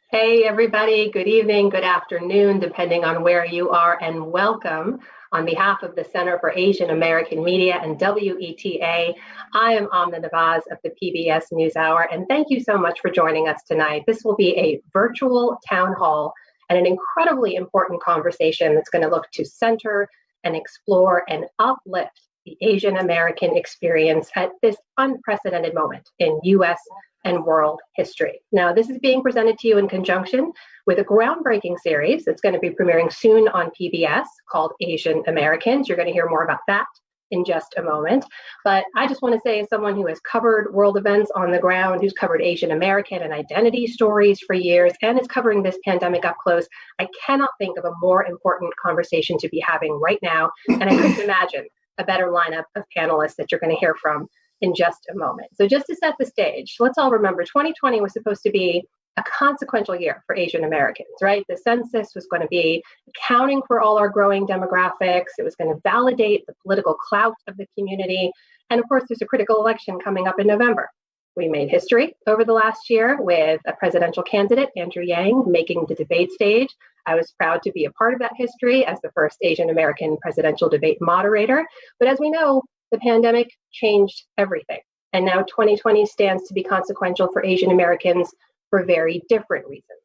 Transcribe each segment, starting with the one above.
Hey, everybody. Good evening, good afternoon, depending on where you are, and welcome. On behalf of the Center for Asian American Media and WETA, I am Amna Nawaz of the PBS NewsHour, and thank you so much for joining us tonight. This will be a virtual town hall and an incredibly important conversation that's going to look to center and explore and uplift the Asian American experience at this unprecedented moment in U.S. and world history. Now, this is being presented to you in conjunction with a groundbreaking series that's going to be premiering soon on PBS called Asian Americans. You're going to hear more about that in just a moment. But I just want to say, as someone who has covered world events on the ground, who's covered Asian American and identity stories for years, and is covering this pandemic up close, I cannot think of a more important conversation to be having right now. And I couldn't imagine a better lineup of panelists that you're going to hear from in just a moment. So just to set the stage, let's all remember 2020 was supposed to be a consequential year for Asian Americans, right? The census was going to be accounting for all our growing demographics. It was going to validate the political clout of the community. And of course, there's a critical election coming up in November. We made history over the last year with a presidential candidate, Andrew Yang, making the debate stage. I was proud to be a part of that history as the first Asian American presidential debate moderator. But as we know, the pandemic changed everything. And now 2020 stands to be consequential for Asian Americans for very different reasons.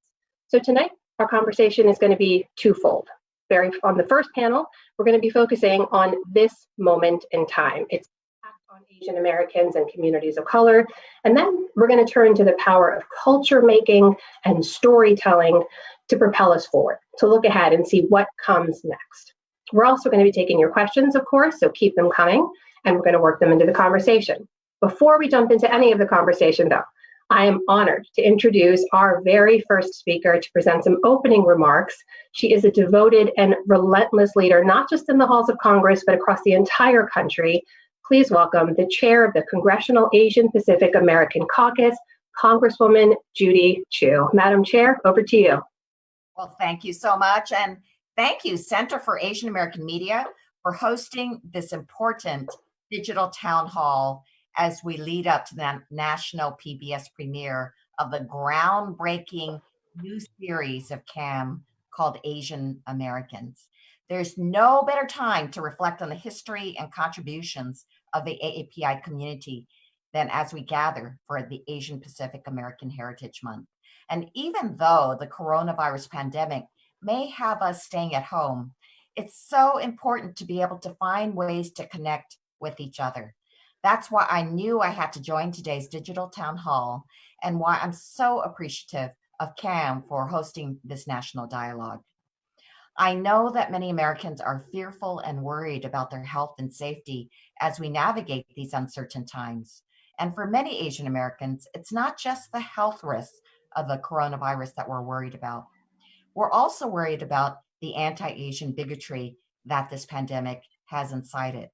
So tonight, our conversation is going to be twofold. On the first panel, we're going to be focusing on this moment in time. Its impact on Asian Americans and communities of color. And then we're going to turn to the power of culture making and storytelling to propel us forward, to look ahead and see what comes next. We're also going to be taking your questions, of course, so keep them coming, and we're going to work them into the conversation. Before we jump into any of the conversation, though, I am honored to introduce our very first speaker to present some opening remarks. She is a devoted and relentless leader, not just in the halls of Congress, but across the entire country. Please welcome the chair of the Congressional Asian Pacific American Caucus, Congresswoman Judy Chu. Madam Chair, over to you. Well, thank you so much. And thank you, Center for Asian American Media, for hosting this important digital town hall as we lead up to the national PBS premiere of the groundbreaking new series of CAAM called Asian Americans. There's no better time to reflect on the history and contributions of the AAPI community than as we gather for the Asian Pacific American Heritage Month. And even though the coronavirus pandemic may have us staying at home, it's so important to be able to find ways to connect with each other. That's why I knew I had to join today's digital town hall, and why I'm so appreciative of CAAM for hosting this national dialogue. I know that many Americans are fearful and worried about their health and safety as we navigate these uncertain times. And for many Asian Americans, it's not just the health risks of the coronavirus that we're worried about. We're also worried about the anti-Asian bigotry that this pandemic has incited.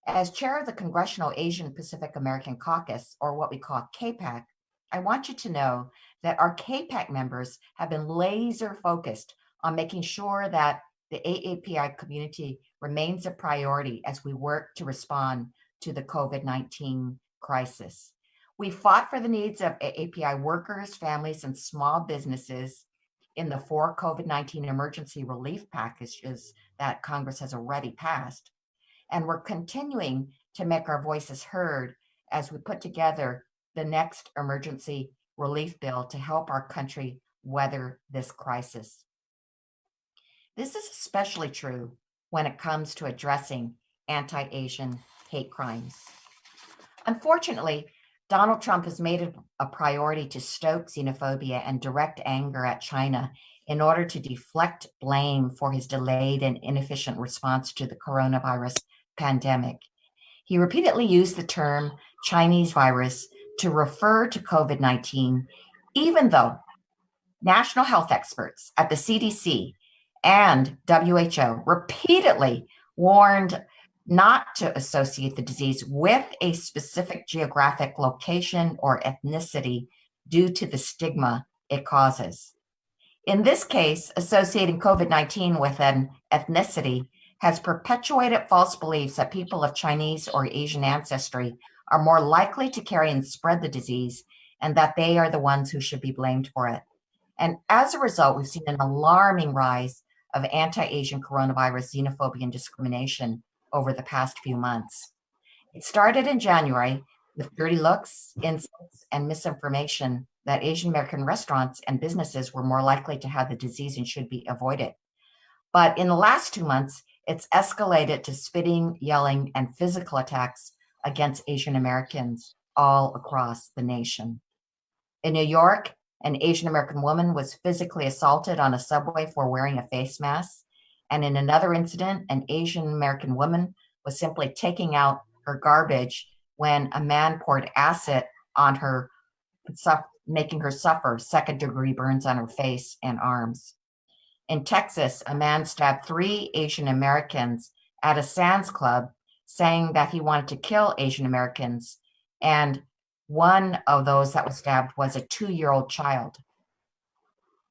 As chair of the Congressional Asian Pacific American Caucus, or what we call CAAPAC, I want you to know that our CAAPAC members have been laser focused on making sure that the AAPI community remains a priority as we work to respond to the COVID-19 crisis. We fought for the needs of AAPI workers, families, and small businesses in the 4 COVID-19 emergency relief packages that Congress has already passed. And we're continuing to make our voices heard as we put together the next emergency relief bill to help our country weather this crisis. This is especially true when it comes to addressing anti-Asian hate crimes. Unfortunately, Donald Trump has made it a priority to stoke xenophobia and direct anger at China in order to deflect blame for his delayed and inefficient response to the coronavirus pandemic. He repeatedly used the term Chinese virus to refer to COVID-19, even though national health experts at the CDC and WHO repeatedly warned not to associate the disease with a specific geographic location or ethnicity due to the stigma it causes. In this case, associating COVID-19 with an ethnicity has perpetuated false beliefs that people of Chinese or Asian ancestry are more likely to carry and spread the disease, and that they are the ones who should be blamed for it. And as a result, we've seen an alarming rise of anti-Asian coronavirus xenophobia and discrimination over the past few months. It started in January with dirty looks, insults, and misinformation that Asian American restaurants and businesses were more likely to have the disease and should be avoided. But in the last 2 months, it's escalated to spitting, yelling, and physical attacks against Asian Americans all across the nation. In New York, an Asian American woman was physically assaulted on a subway for wearing a face mask. And in another incident, an Asian American woman was simply taking out her garbage when a man poured acid on her, making her suffer second-degree burns on her face and arms. In Texas, a man stabbed 3 Asian Americans at a Sam's Club, saying that he wanted to kill Asian Americans, and one of those that was stabbed was a 2-year-old child.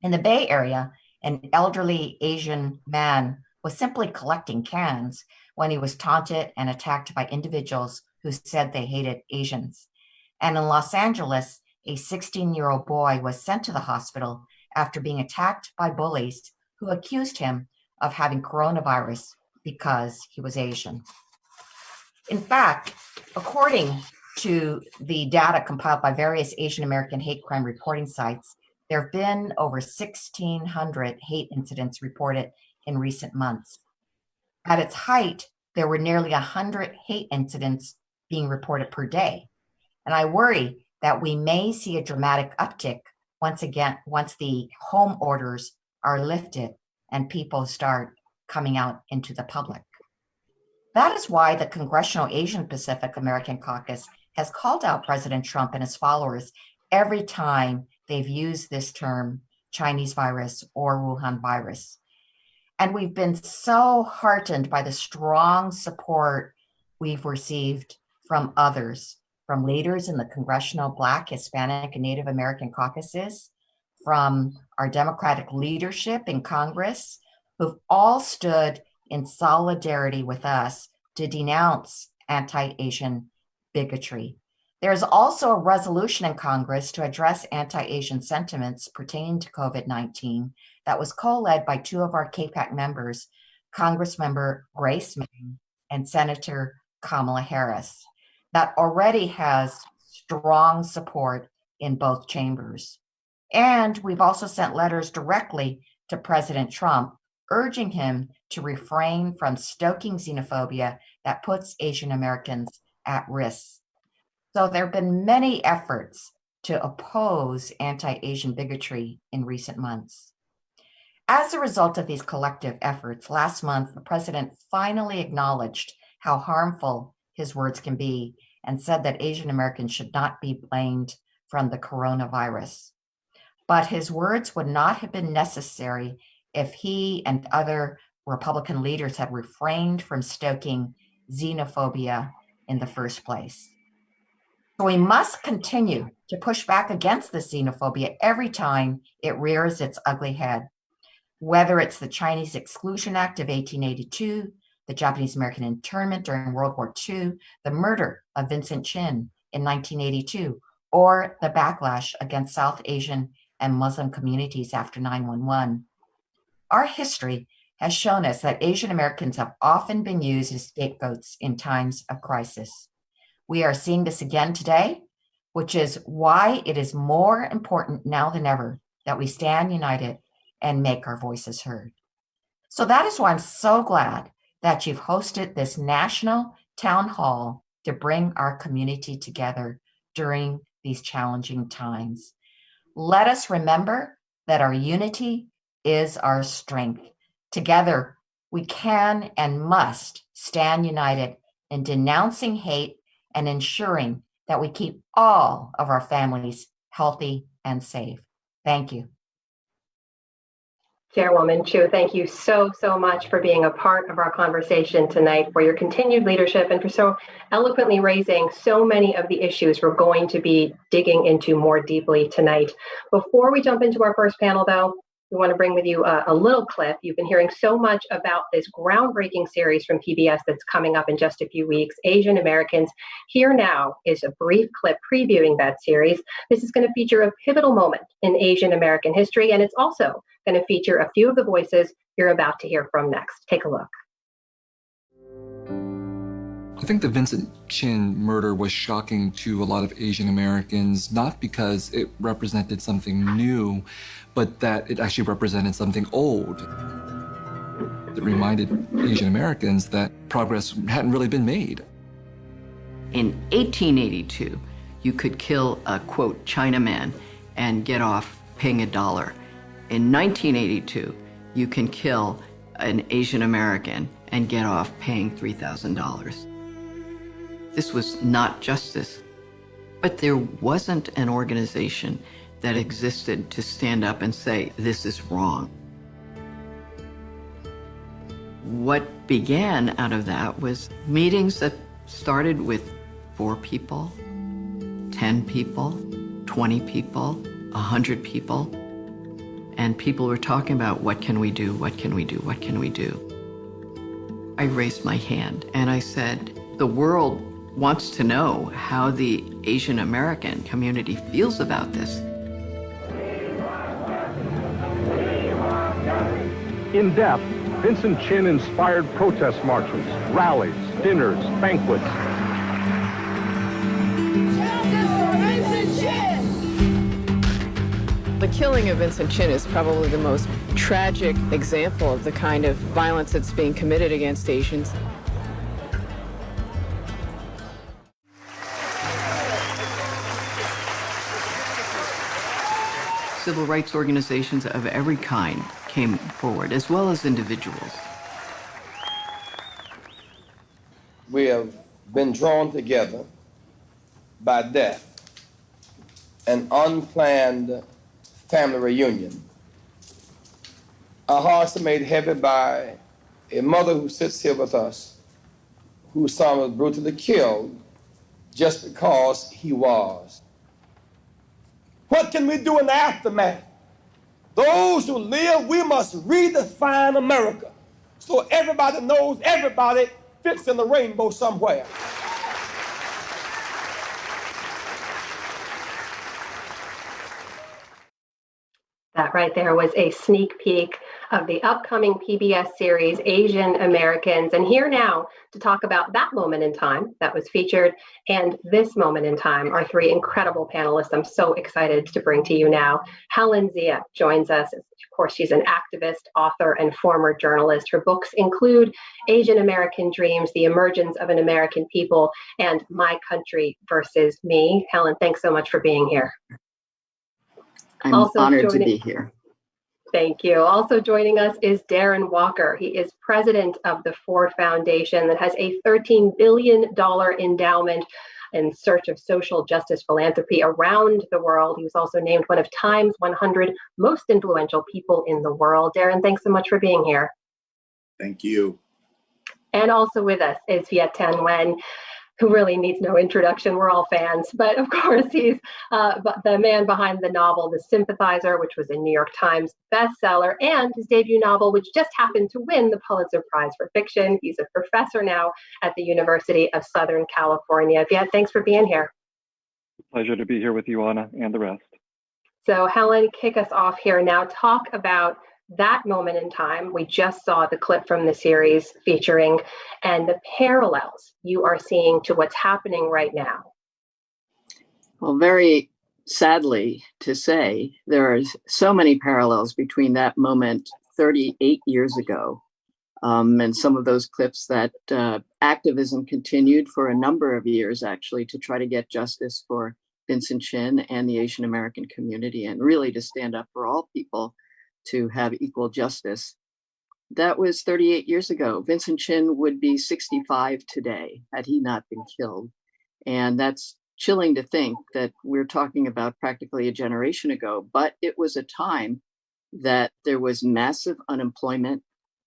In the Bay Area, an elderly Asian man was simply collecting cans when he was taunted and attacked by individuals who said they hated Asians. And in Los Angeles, a 16-year-old boy was sent to the hospital after being attacked by bullies who accused him of having coronavirus because he was Asian. In fact, according to the data compiled by various Asian American hate crime reporting sites, there have been over 1,600 hate incidents reported in recent months. At its height, there were nearly 100 hate incidents being reported per day. And I worry that we may see a dramatic uptick once the home orders are lifted and people start coming out into the public. That is why the Congressional Asian Pacific American Caucus has called out President Trump and his followers every time they've used this term, Chinese virus or Wuhan virus. And we've been so heartened by the strong support we've received from others, from leaders in the Congressional Black, Hispanic, and Native American caucuses, from our Democratic leadership in Congress, who've all stood in solidarity with us to denounce anti-Asian bigotry. There is also a resolution in Congress to address anti-Asian sentiments pertaining to COVID-19 that was co-led by 2 of our CAPAC members, Congressmember Grace Meng and Senator Kamala Harris, that already has strong support in both chambers. And we've also sent letters directly to President Trump, urging him to refrain from stoking xenophobia that puts Asian Americans at risk. So there have been many efforts to oppose anti-Asian bigotry in recent months. As a result of these collective efforts, last month, the president finally acknowledged how harmful his words can be and said that Asian Americans should not be blamed from the coronavirus. But his words would not have been necessary if he and other Republican leaders had refrained from stoking xenophobia in the first place. So we must continue to push back against this xenophobia every time it rears its ugly head, whether it's the Chinese Exclusion Act of 1882, the Japanese American internment during World War II, the murder of Vincent Chin in 1982, or the backlash against South Asian and Muslim communities after 9/11. Our history has shown us that Asian Americans have often been used as scapegoats in times of crisis. We are seeing this again today, which is why it is more important now than ever that we stand united and make our voices heard. So that is why I'm so glad that you've hosted this national town hall to bring our community together during these challenging times. Let us remember that our unity is our strength. Together, we can and must stand united in denouncing hate and ensuring that we keep all of our families healthy and safe. Thank you. Chairwoman Chu, thank you so much for being a part of our conversation tonight, for your continued leadership, and for so eloquently raising so many of the issues we're going to be digging into more deeply tonight. Before we jump into our first panel, though, we want to bring with you a little clip. You've been hearing so much about this groundbreaking series from PBS that's coming up in just a few weeks, Asian Americans. Here now is a brief clip previewing that series. This is going to feature a pivotal moment in Asian American history, and it's also going to feature a few of the voices you're about to hear from next. Take a look. I think the Vincent Chin murder was shocking to a lot of Asian Americans, not because it represented something new, but that it actually represented something old. It reminded Asian Americans that progress hadn't really been made. In 1882, you could kill a, quote, Chinaman and get off paying $1. In 1982, you can kill an Asian American and get off paying $3,000. This was not justice, but there wasn't an organization that existed to stand up and say, this is wrong. What began out of that was meetings that started with 4 people, 10 people, 20 people, 100 people, and people were talking about, what can we do, what can we do, what can we do? I raised my hand and I said, the world wants to know how the Asian American community feels about this. In depth, Vincent Chin inspired protest marches, rallies, dinners, banquets. The killing of Vincent Chin is probably the most tragic example of the kind of violence that's being committed against Asians. Civil rights organizations of every kind came forward, as well as individuals. We have been drawn together by death, an unplanned family reunion. Our hearts are made heavy by a mother who sits here with us, whose son was brutally killed just because he was. What can we do in the aftermath? Those who live, we must redefine America so everybody knows everybody fits in the rainbow somewhere. That right there was a sneak peek of the upcoming PBS series, Asian Americans. And here now to talk about that moment in time that was featured and this moment in time are 3 incredible panelists I'm so excited to bring to you now. Helen Zia joins us. Of course, she's an activist, author, and former journalist. Her books include Asian American Dreams, The Emergence of an American People, and My Country versus Me. Helen, thanks so much for being here. I'm honored to be here. Thank you. Also joining us is Darren Walker. He is president of the Ford Foundation that has a $13 billion endowment in search of social justice philanthropy around the world. He was also named one of Time's 100 most influential people in the world. Darren, thanks so much for being here. Thank you. And also with us is Viet-Thanh Nguyen, who really needs no introduction. We're all fans. But of course, he's the man behind the novel, The Sympathizer, which was a New York Times bestseller, and his debut novel, which just happened to win the Pulitzer Prize for Fiction. He's a professor now at the University of Southern California. Viet, thanks for being here. Pleasure to be here with you, Anna, and the rest. So Helen, kick us off here now. Talk about that moment in time. We just saw the clip from the series featuring and the parallels you are seeing to what's happening right now. Well, very sadly to say, there are so many parallels between that moment 38 years ago and some of those clips that activism continued for a number of years, actually, to try to get justice for Vincent Chin and the Asian American community, and really to stand up for all people to have equal justice. That was 38 years ago. Vincent Chin would be 65 today had he not been killed. And that's chilling to think that we're talking about practically a generation ago, but it was a time that there was massive unemployment.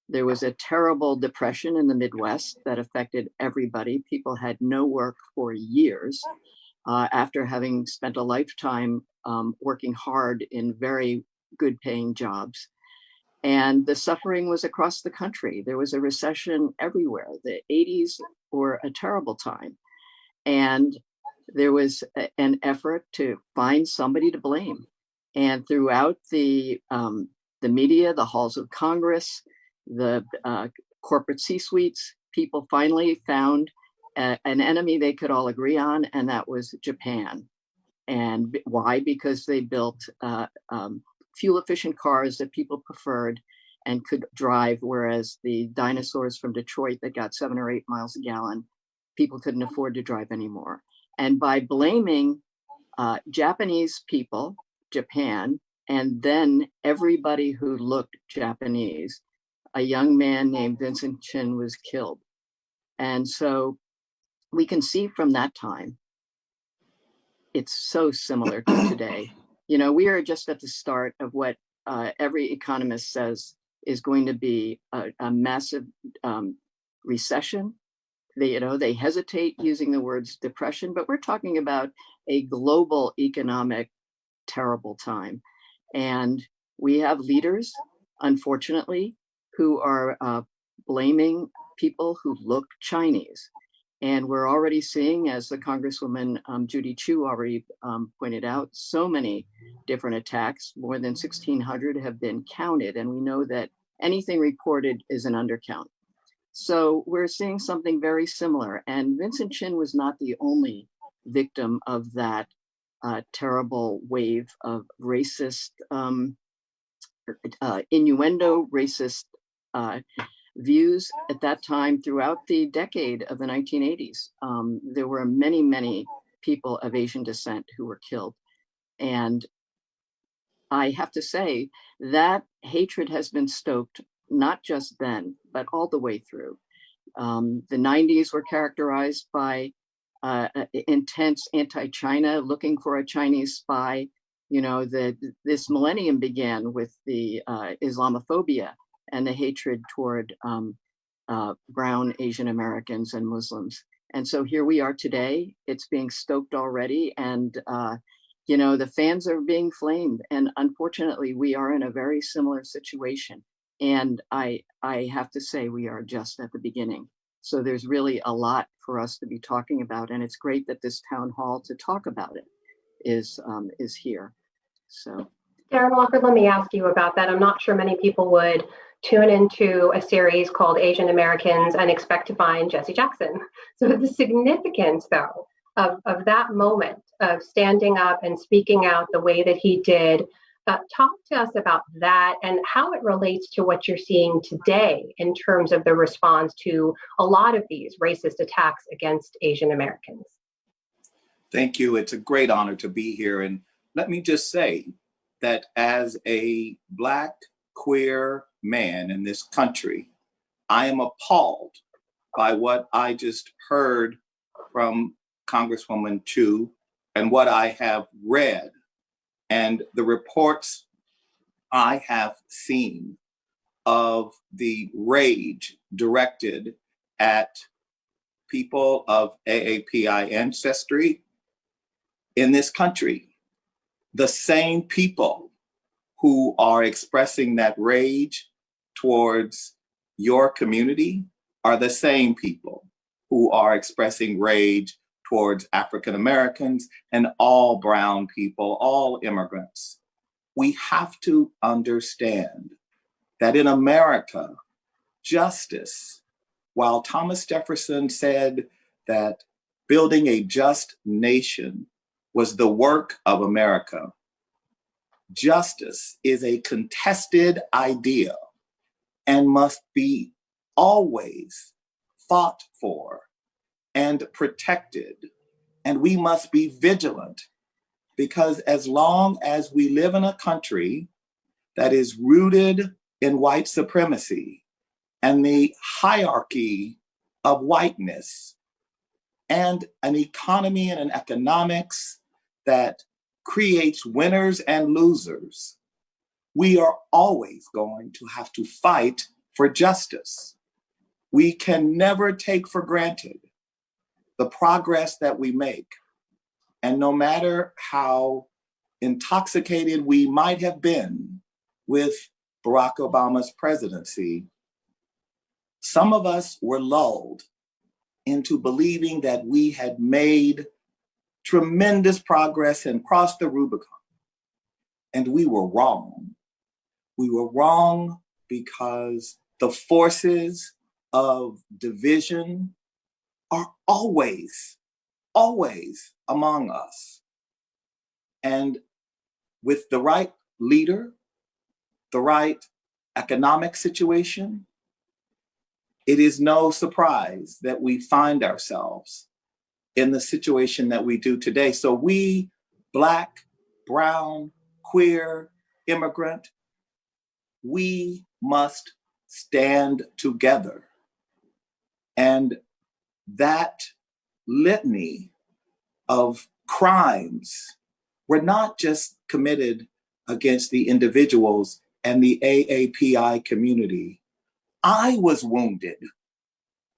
There was a terrible depression in the Midwest that affected everybody. People had no work for years after having spent a lifetime working hard in very good paying jobs. And the suffering was across the country. There was a recession everywhere. The 80s were a terrible time. And there was an effort to find somebody to blame. And throughout the media, the halls of Congress, the corporate C-suites, people finally found an enemy they could all agree on, and that was Japan. And why? Because they built fuel-efficient cars that people preferred and could drive, whereas the dinosaurs from Detroit that got 7 or 8 miles a gallon, people couldn't afford to drive anymore. And by blaming Japanese people, Japan, and then everybody who looked Japanese, a young man named Vincent Chin was killed. And so we can see from that time, it's so similar to today. You know, we are just at the start of what every economist says is going to be a massive recession. They hesitate using the words depression, but we're talking about a global economic terrible time. And we have leaders, unfortunately, who are blaming people who look Chinese. And we're already seeing, as the Congresswoman Judy Chu already pointed out, so many different attacks. More than 1,600 have been counted, and we know that anything reported is an undercount. So we're seeing something very similar. And Vincent Chin was not the only victim of that terrible wave of racist innuendo, racist views at that time. Throughout the decade of the 1980s, there were many, many people of Asian descent who were killed. And I have to say that hatred has been stoked, not just then, but all the way through. The 90s were characterized by intense anti-China, looking for a Chinese spy. You know, this millennium began with the Islamophobia and the hatred toward brown Asian Americans and Muslims. And so here we are today. It's being stoked already, and you know, the fans are being flamed. And unfortunately, we are in a very similar situation. And I have to say, we are just at the beginning. So there's really a lot for us to be talking about, and it's great that this town hall to talk about it is here. So, Darren Walker, let me ask you about that. I'm not sure many people would tune into a series called Asian Americans and expect to find Jesse Jackson. So the significance, though, of that moment of standing up and speaking out the way that he did, talk to us about that and how it relates to what you're seeing today in terms of the response to a lot of these racist attacks against Asian Americans. Thank you. It's a great honor to be here. And let me just say that as a Black queer man in this country, I am appalled by what I just heard from Congresswoman Chu and what I have read and the reports I have seen of the rage directed at people of AAPI ancestry in this country. The same people who are expressing that rage towards your community are the same people who are expressing rage towards African Americans and all brown people, all immigrants. We have to understand that in America, justice, while Thomas Jefferson said that building a just nation was the work of America, justice is a contested idea and must be always fought for and protected. And we must be vigilant, because as long as we live in a country that is rooted in white supremacy and the hierarchy of whiteness and an economy and an economics that creates winners and losers, we are always going to have to fight for justice. We can never take for granted the progress that we make. And no matter how intoxicated we might have been with Barack Obama's presidency, some of us were lulled into believing that we had made tremendous progress and crossed the Rubicon. And we were wrong. We were wrong because the forces of division are always among us. And with the right leader, the right economic situation, it is no surprise that we find ourselves in the situation that we do today. So we, Black, brown, queer, immigrant, we must stand together. And that litany of crimes were not just committed against the individuals and the AAPI community. I was wounded.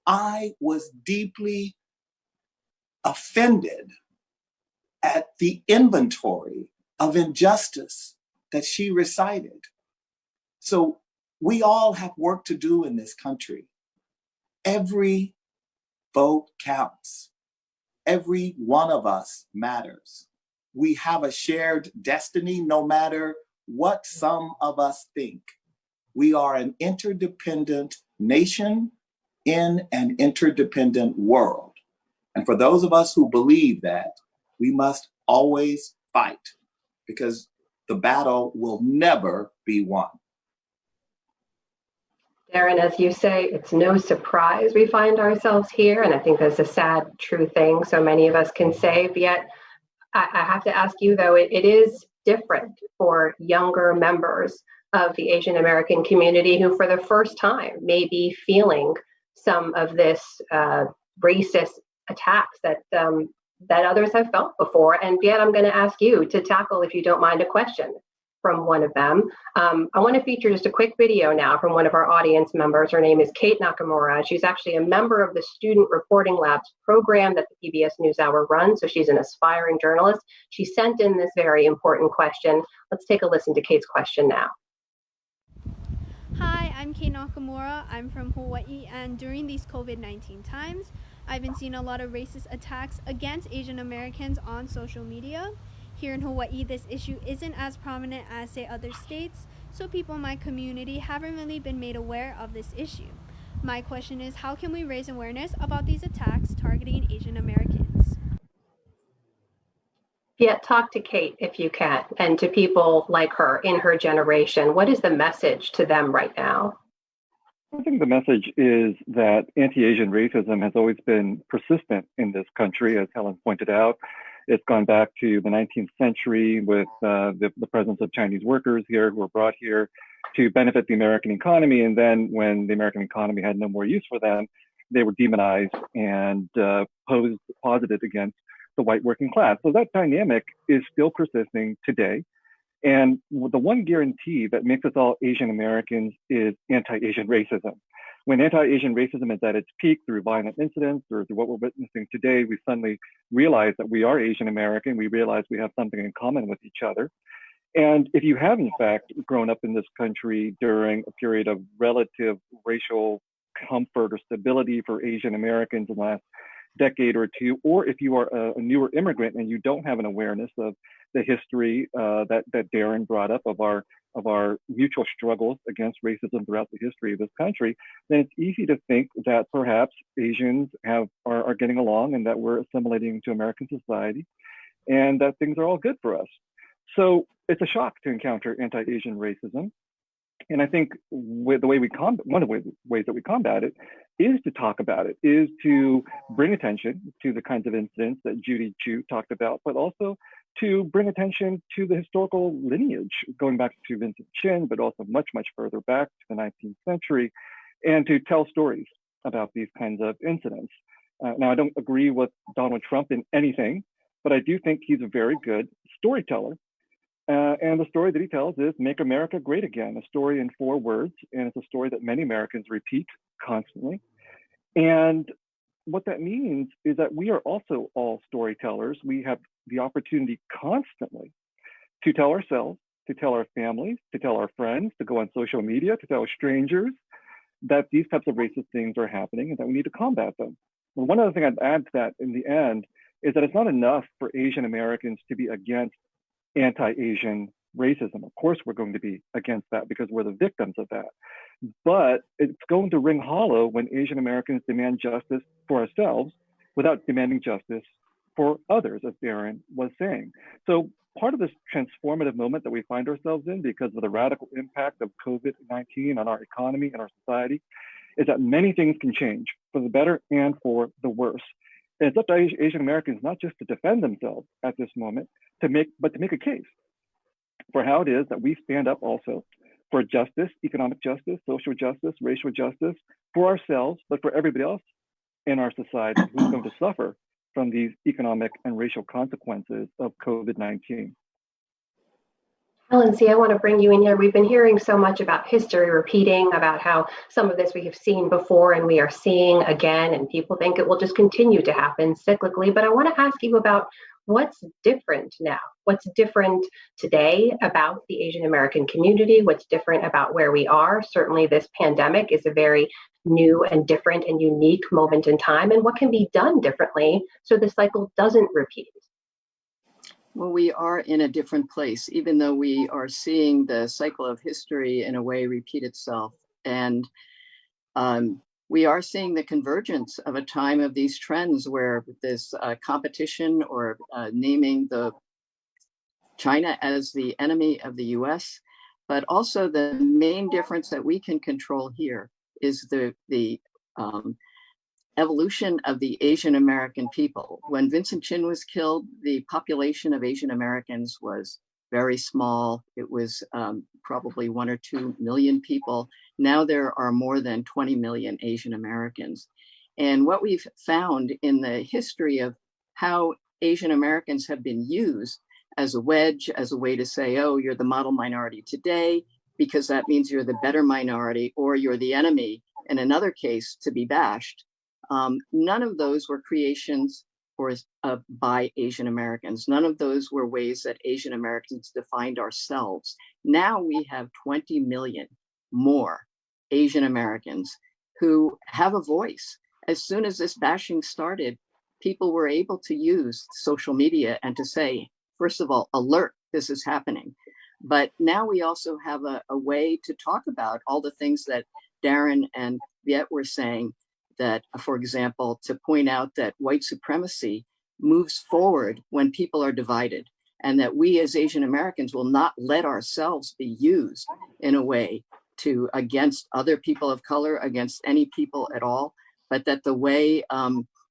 I was deeply offended at the inventory of injustice that she recited. So we all have work to do in this country. Every vote counts. Every one of us matters. We have a shared destiny, no matter what some of us think. We are an interdependent nation in an interdependent world. And for those of us who believe that, we must always fight, because the battle will never be won. Darren, as you say, it's no surprise we find ourselves here, and I think that's a sad, true thing so many of us can say, but yet I have to ask you, though, it is different for younger members of the Asian American community who for the first time may be feeling some of this racist attacks that others have felt before. And yet I'm going to ask you to tackle, if you don't mind, a question from one of them. I want to feature just a quick video now from one of our audience members. Her name is Kate Nakamura. She's actually a member of the Student Reporting Labs program that the PBS NewsHour runs. So she's an aspiring journalist. She sent in this very important question. Let's take a listen to Kate's question now. Hi, I'm Kate Nakamura. I'm from Hawaii, and during these COVID-19 times, I've been seeing a lot of racist attacks against Asian Americans on social media. Here in Hawaii, this issue isn't as prominent as, say, other states, so people in my community haven't really been made aware of this issue. My question is, how can we raise awareness about these attacks targeting Asian Americans? Yeah, talk to Kate if you can, and to people like her in her generation. What is the message to them right now? I think the message is that anti-Asian racism has always been persistent in this country, as Helen pointed out. It's gone back to the 19th century with the presence of Chinese workers here who were brought here to benefit the American economy. And then when the American economy had no more use for them, they were demonized and posited against the white working class. So that dynamic is still persisting today. And the one guarantee that makes us all Asian Americans is anti-Asian racism. When anti-Asian racism is at its peak through violent incidents or through what we're witnessing today, we suddenly realize that we are Asian American. We realize we have something in common with each other. And if you have, in fact, grown up in this country during a period of relative racial comfort or stability for Asian Americans in the last decade or two, or if you are a newer immigrant and you don't have an awareness of the history that Darren brought up of our mutual struggles against racism throughout the history of this country, then it's easy to think that perhaps Asians are getting along and that we're assimilating into American society and that things are all good for us. So it's a shock to encounter anti-Asian racism. And I think one of the ways that we combat it is to talk about it, is to bring attention to the kinds of incidents that Judy Chu talked about, but also to bring attention to the historical lineage going back to Vincent Chin, but also much, much further back to the 19th century, and to tell stories about these kinds of incidents. Now, I don't agree with Donald Trump in anything, but I do think he's a very good storyteller. And the story that he tells is Make America Great Again, a story in 4 words. And it's a story that many Americans repeat constantly. And what that means is that we are also all storytellers. We have the opportunity constantly to tell ourselves to tell our families, to tell our friends, to go on social media, to tell strangers that these types of racist things are happening and that we need to combat them. And one other thing I'd add to that in the end is that it's not enough for Asian Americans to be against anti-Asian racism. Of course, we're going to be against that because we're the victims of that. But it's going to ring hollow when Asian Americans demand justice for ourselves without demanding justice for others, as Darren was saying. So part of this transformative moment that we find ourselves in because of the radical impact of COVID-19 on our economy and our society is that many things can change for the better and for the worse. And it's up to Asian Americans not just to defend themselves at this moment, but to make a case for how it is that we stand up also for justice, economic justice, social justice, racial justice for ourselves, but for everybody else in our society who's going to suffer from these economic and racial consequences of COVID-19. Helen, I want to bring you in here. We've been hearing so much about history repeating, about how some of this we have seen before and we are seeing again, and people think it will just continue to happen cyclically. But I want to ask you about what's different now? What's different today about the Asian American community? What's different about where we are? Certainly this pandemic is a very new and different and unique moment in time. And what can be done differently so the cycle doesn't repeat? Well, we are in a different place, even though we are seeing the cycle of history in a way repeat itself. And we are seeing the convergence of a time of these trends where this competition or naming the China as the enemy of the US, but also the main difference that we can control here is the evolution of the Asian American people. When Vincent Chin was killed, the population of Asian Americans was very small. It was probably 1 or 2 million people. Now there are more than 20 million Asian Americans. And what we've found in the history of how Asian Americans have been used as a wedge, as a way to say, oh, you're the model minority today, because that means you're the better minority, or you're the enemy, in another case, to be bashed. None of those were creations by Asian Americans. None of those were ways that Asian Americans defined ourselves. Now we have 20 million more Asian Americans who have a voice. As soon as this bashing started, people were able to use social media and to say, first of all, alert, this is happening. But now we also have a way to talk about all the things that Darren and Viet were saying, that, for example, to point out that white supremacy moves forward when people are divided, and that we as Asian Americans will not let ourselves be used in a way to against other people of color, against any people at all, but that the way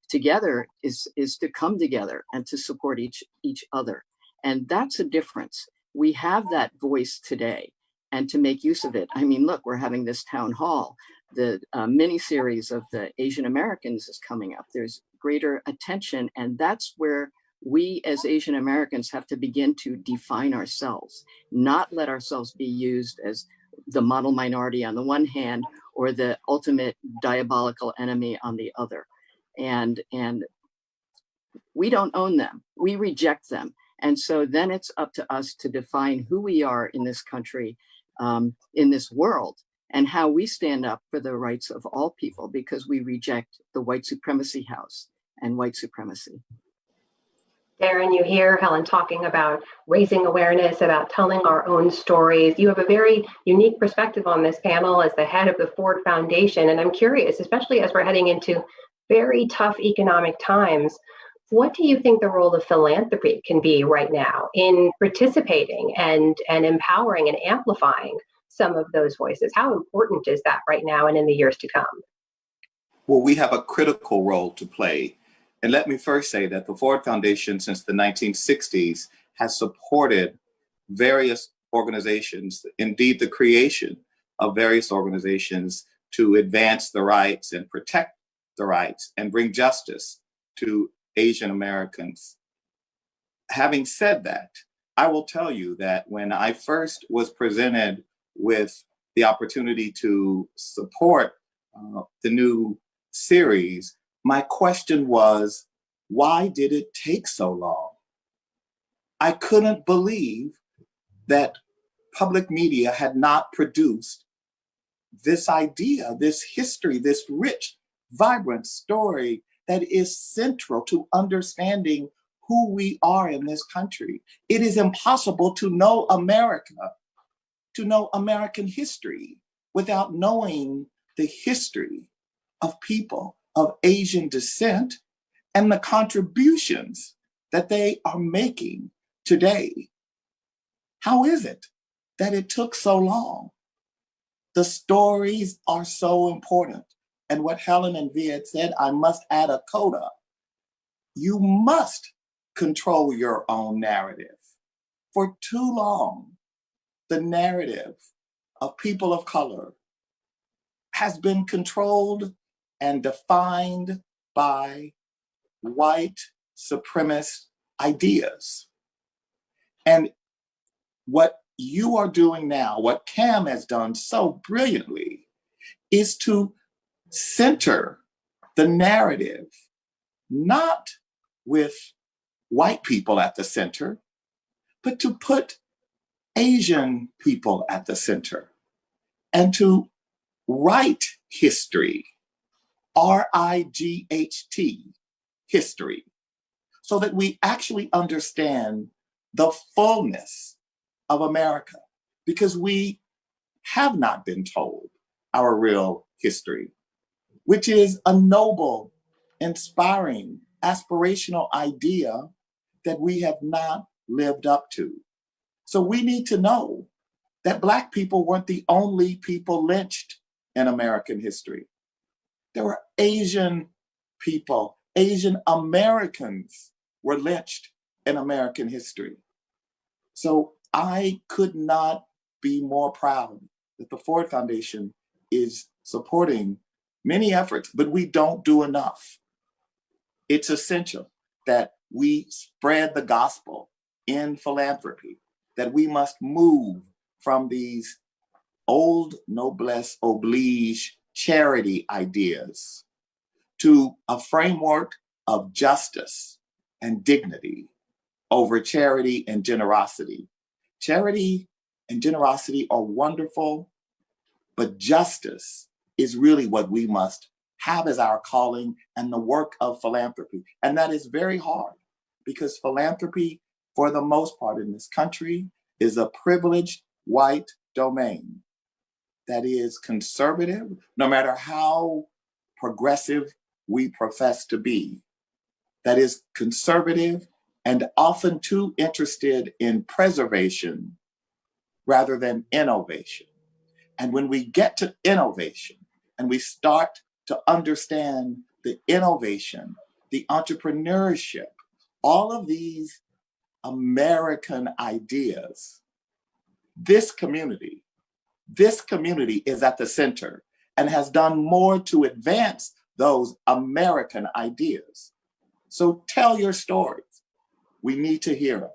together is to come together and to support each other. And that's a difference. We have that voice today, and to make use of it. I mean, look, we're having this town hall. The mini-series of the Asian Americans is coming up. There's greater attention, and that's where we as Asian Americans have to begin to define ourselves, not let ourselves be used as the model minority on the one hand, or the ultimate diabolical enemy on the other. And we don't own them, we reject them. And so then it's up to us to define who we are in this country, in this world, and how we stand up for the rights of all people, because we reject the white supremacy house and white supremacy. Darren, you hear Helen talking about raising awareness, about telling our own stories. You have a very unique perspective on this panel as the head of the Ford Foundation. And I'm curious, especially as we're heading into very tough economic times, what do you think the role of philanthropy can be right now in participating and empowering and amplifying some of those voices? How important is that right now and in the years to come? Well, we have a critical role to play. And let me first say that the Ford Foundation since the 1960s has supported various organizations, indeed the creation of various organizations to advance the rights and protect the rights and bring justice to Asian Americans. Having said that, I will tell you that when I first was presented with the opportunity to support the new series, my question was, why did it take so long? I couldn't believe that public media had not produced this idea, this history, this rich, vibrant story that is central to understanding who we are in this country. It is impossible to know America, to know American history, without knowing the history of people of Asian descent and the contributions that they are making today. How is it that it took so long? The stories are so important. And what Helen and Viet said, I must add a coda. You must control your own narrative. For too long, the narrative of people of color has been controlled and defined by white supremacist ideas. And what you are doing now, what CAAM has done so brilliantly, is to center the narrative, not with white people at the center, but to put Asian people at the center and to write history, RIGHT, history, so that we actually understand the fullness of America, because we have not been told our real history, which is a noble, inspiring, aspirational idea that we have not lived up to. So we need to know that Black people weren't the only people lynched in American history. There were Asian people, Asian Americans were lynched in American history. So I could not be more proud that the Ford Foundation is supporting many efforts, but we don't do enough. It's essential that we spread the gospel in philanthropy, that we must move from these old noblesse oblige charity ideas to a framework of justice and dignity over charity and generosity. Charity and generosity are wonderful, but justice is really what we must have as our calling and the work of philanthropy. And that is very hard, because philanthropy, for the most part in this country, is a privileged white domain that is conservative, no matter how progressive we profess to be, that is conservative and often too interested in preservation rather than innovation. And when we get to innovation and we start to understand the innovation, the entrepreneurship, all of these American ideas, this community is at the center and has done more to advance those American ideas. So tell your stories. We need to hear them.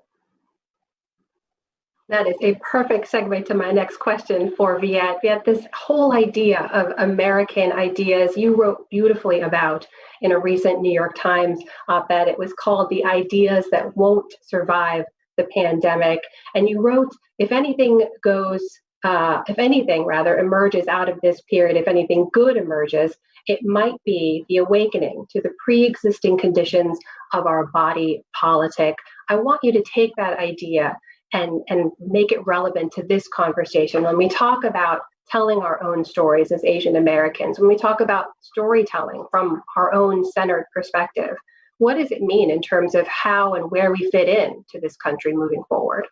That is a perfect segue to my next question for Viet. Viet, this whole idea of American ideas you wrote beautifully about in a recent New York Times op-ed. It was called "The Ideas That Won't Survive the Pandemic." And you wrote, if anything emerges out of this period, if anything good emerges, it might be the awakening to the pre-existing conditions of our body politic. I want you to take that idea and make it relevant to this conversation. When we talk about telling our own stories as Asian Americans, when we talk about storytelling from our own centered perspective, what does it mean in terms of how and where we fit in to this country moving forward?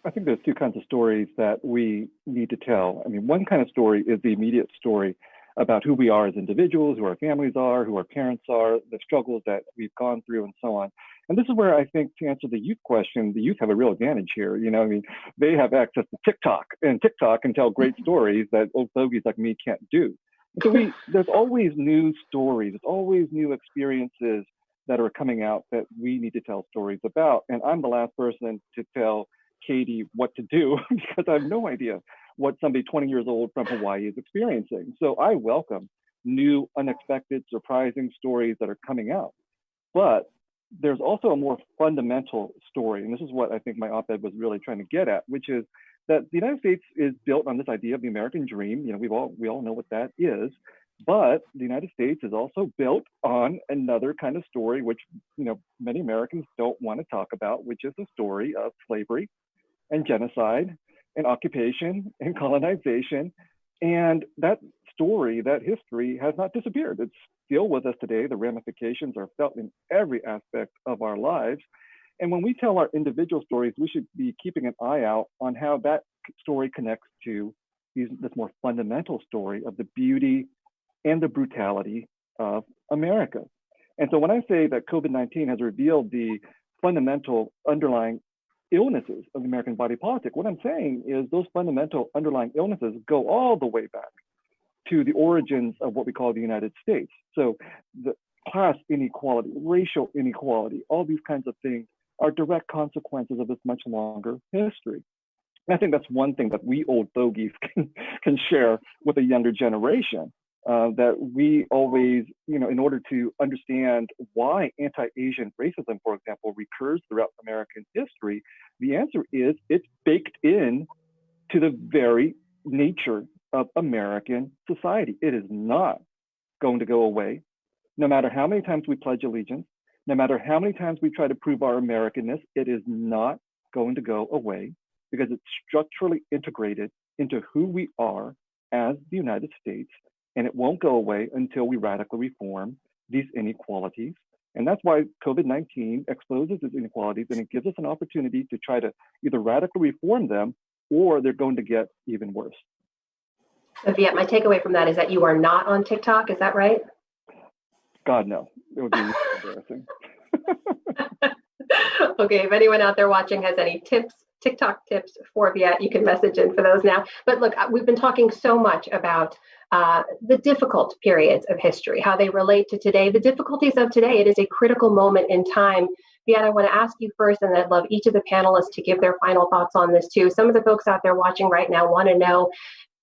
I think there's two kinds of stories that we need to tell. I mean, one kind of story is the immediate story about who we are as individuals, who our families are, who our parents are, the struggles that we've gone through, and so on. And this is where I think, to answer the youth question, the youth have a real advantage here. You know, I mean, they have access to TikTok, and TikTok can tell great stories that old fogies like me can't do. And so there's always new stories, there's always new experiences that are coming out that we need to tell stories about. And I'm the last person to tell Katie what to do because I have no idea what somebody 20 years old from Hawaii is experiencing. So I welcome new, unexpected, surprising stories that are coming out. But there's also a more fundamental story, and this is what I think my op-ed was really trying to get at, which is that the United States is built on this idea of the American dream. We all know what that is, but the United States is also built on another kind of story, which many Americans don't want to talk about, which is the story of slavery and genocide and occupation and colonization. And that story, that history has not disappeared. It's still with us today. The ramifications are felt in every aspect of our lives. And when we tell our individual stories, we should be keeping an eye out on how that story connects to this more fundamental story of the beauty and the brutality of America. And so when I say that COVID-19 has revealed the fundamental underlying illnesses of the American body politic, what I'm saying is those fundamental underlying illnesses go all the way back to the origins of what we call the United States. So the class inequality, racial inequality, all these kinds of things are direct consequences of this much longer history. And I think that's one thing that we old fogies can share with a younger generation, that we always, in order to understand why anti-Asian racism, for example, recurs throughout American history, the answer is it's baked in to the very nature of American society. It is not going to go away, no matter how many times we pledge allegiance, no matter how many times we try to prove our Americanness, it is not going to go away because it's structurally integrated into who we are as the United States. And it won't go away until we radically reform these inequalities. And that's why COVID-19 exposes these inequalities, and it gives us an opportunity to try to either radically reform them or they're going to get even worse. So Viet, my takeaway from that is that you are not on TikTok, is that right? God, no, it would be embarrassing. Okay, if anyone out there watching has any tips, TikTok tips for Viet, you can message in for those now. But look, we've been talking so much about the difficult periods of history, how they relate to today, the difficulties of today. It is a critical moment in time. Viet, I want to ask you first, and I'd love each of the panelists to give their final thoughts on this too. Some of the folks out there watching right now want to know,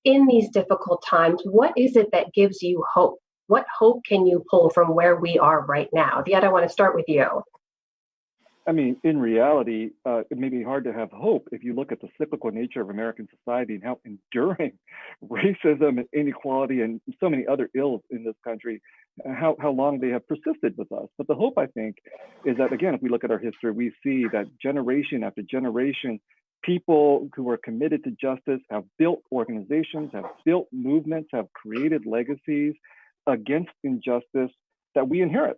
in these difficult times, what is it that gives you hope? What hope can you pull from where we are right now? Viet, I want to start with you. I mean, in reality, it may be hard to have hope if you look at the cyclical nature of American society and how enduring racism and inequality and so many other ills in this country, how long they have persisted with us. But the hope, I think, is that, again, if we look at our history, we see that generation after generation, people who are committed to justice have built organizations, have built movements, have created legacies against injustice that we inherit.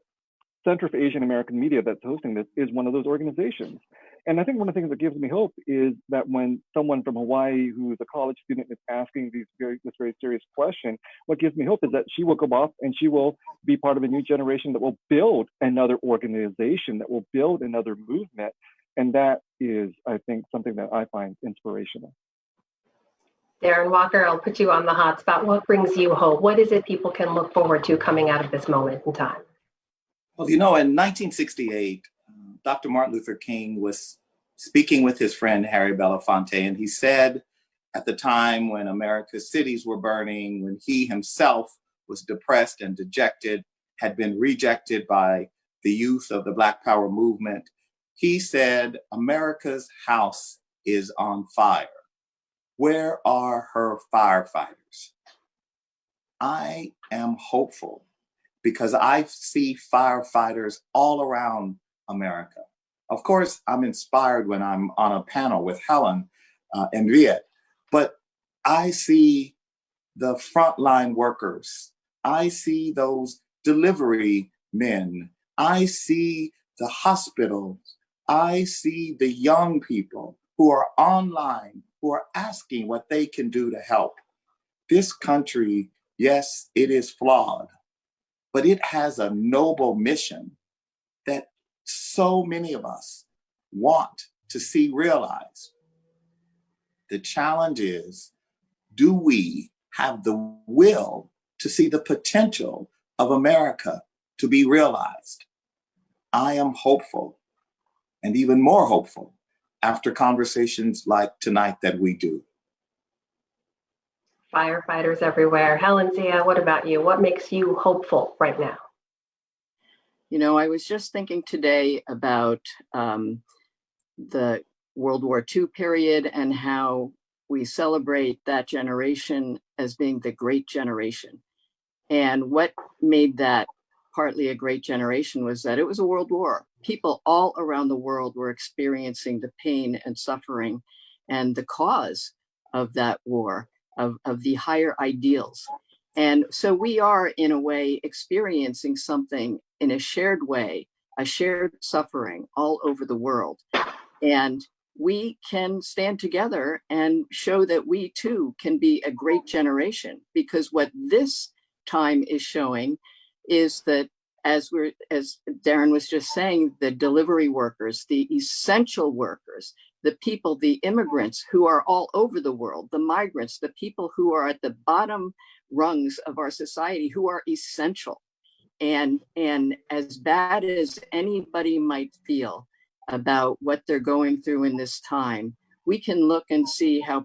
Center for Asian American Media that's hosting this is one of those organizations. And I think one of the things that gives me hope is that when someone from Hawaii who is a college student is asking this very serious question, what gives me hope is that she will go off and she will be part of a new generation that will build another organization, that will build another movement. And that is, I think, something that I find inspirational. Darren Walker, I'll put you on the hot spot. What brings you hope? What is it people can look forward to coming out of this moment in time? Well, in 1968, Dr. Martin Luther King was speaking with his friend Harry Belafonte, and he said at the time when America's cities were burning, when he himself was depressed and dejected, had been rejected by the youth of the Black Power movement, he said, "America's house is on fire. Where are her firefighters?" I am hopeful because I see firefighters all around America. Of course, I'm inspired when I'm on a panel with Helen and Viet, but I see the frontline workers. I see those delivery men. I see the hospitals. I see the young people who are online, who are asking what they can do to help. This country, yes, it is flawed, but it has a noble mission that so many of us want to see realized. The challenge is, do we have the will to see the potential of America to be realized? I am hopeful, and even more hopeful after conversations like tonight that we do. Firefighters everywhere. Helen, Zia, what about you? What makes you hopeful right now? You know, I was just thinking today about the World War II period and how we celebrate that generation as being the great generation. And what made that partly a great generation was that it was a world war. People all around the world were experiencing the pain and suffering and the cause of that war, of the higher ideals. And so we are, in a way, experiencing something in a shared way, a shared suffering all over the world. And we can stand together and show that we too can be a great generation, because what this time is showing is that, as Darren was just saying, the delivery workers, the essential workers, the people, the immigrants who are all over the world, the migrants, the people who are at the bottom rungs of our society, who are essential. And as bad as anybody might feel about what they're going through in this time, we can look and see how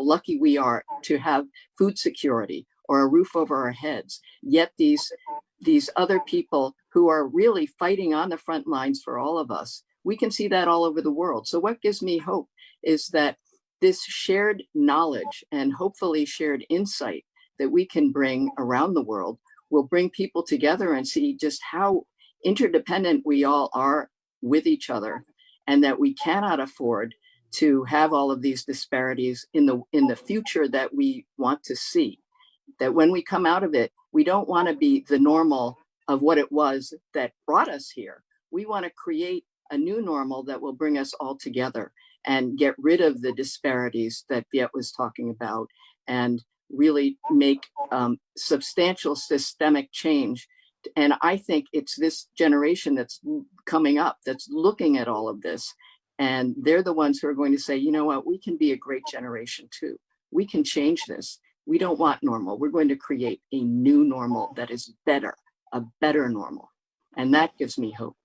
lucky we are to have food security or a roof over our heads. Yet these other people who are really fighting on the front lines for all of us, we can see that all over the world. So what gives me hope is that this shared knowledge and hopefully shared insight that we can bring around the world will bring people together and see just how interdependent we all are with each other, and that we cannot afford to have all of these disparities in the future that we want to see. That when we come out of it, we don't want to be the normal of what it was that brought us here. We want to create a new normal that will bring us all together and get rid of the disparities that Viet was talking about, and really make substantial systemic change. And I think it's this generation that's coming up that's looking at all of this, and they're the ones who are going to say, you know what, we can be a great generation too. We can change this. We don't want normal. We're going to create a new normal that is better, a better normal. And that gives me hope.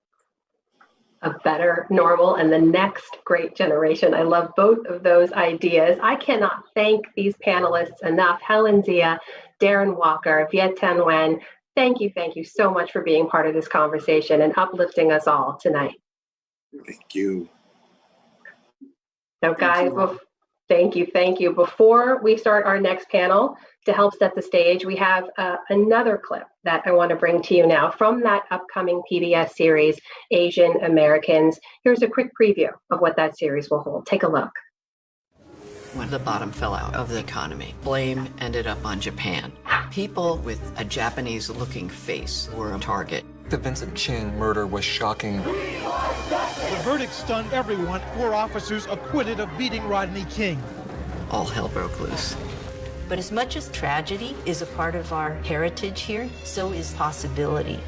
A better normal and the next great generation. I love both of those ideas. I cannot thank these panelists enough. Helen Zia, Darren Walker, Viet Thanh Nguyen, thank you so much for being part of this conversation and uplifting us all tonight. Thank you. So guys, thank you. Before we start our next panel, to help set the stage, we have another clip that I want to bring to you now from that upcoming PBS series, Asian Americans. Here's a quick preview of what that series will hold. Take a look. When the bottom fell out of the economy, blame ended up on Japan. People with a Japanese-looking face were a target. The Vincent Chin murder was shocking. The verdict stunned everyone. 4 officers acquitted of beating Rodney King. All hell broke loose. But as much as tragedy is a part of our heritage here, so is possibility.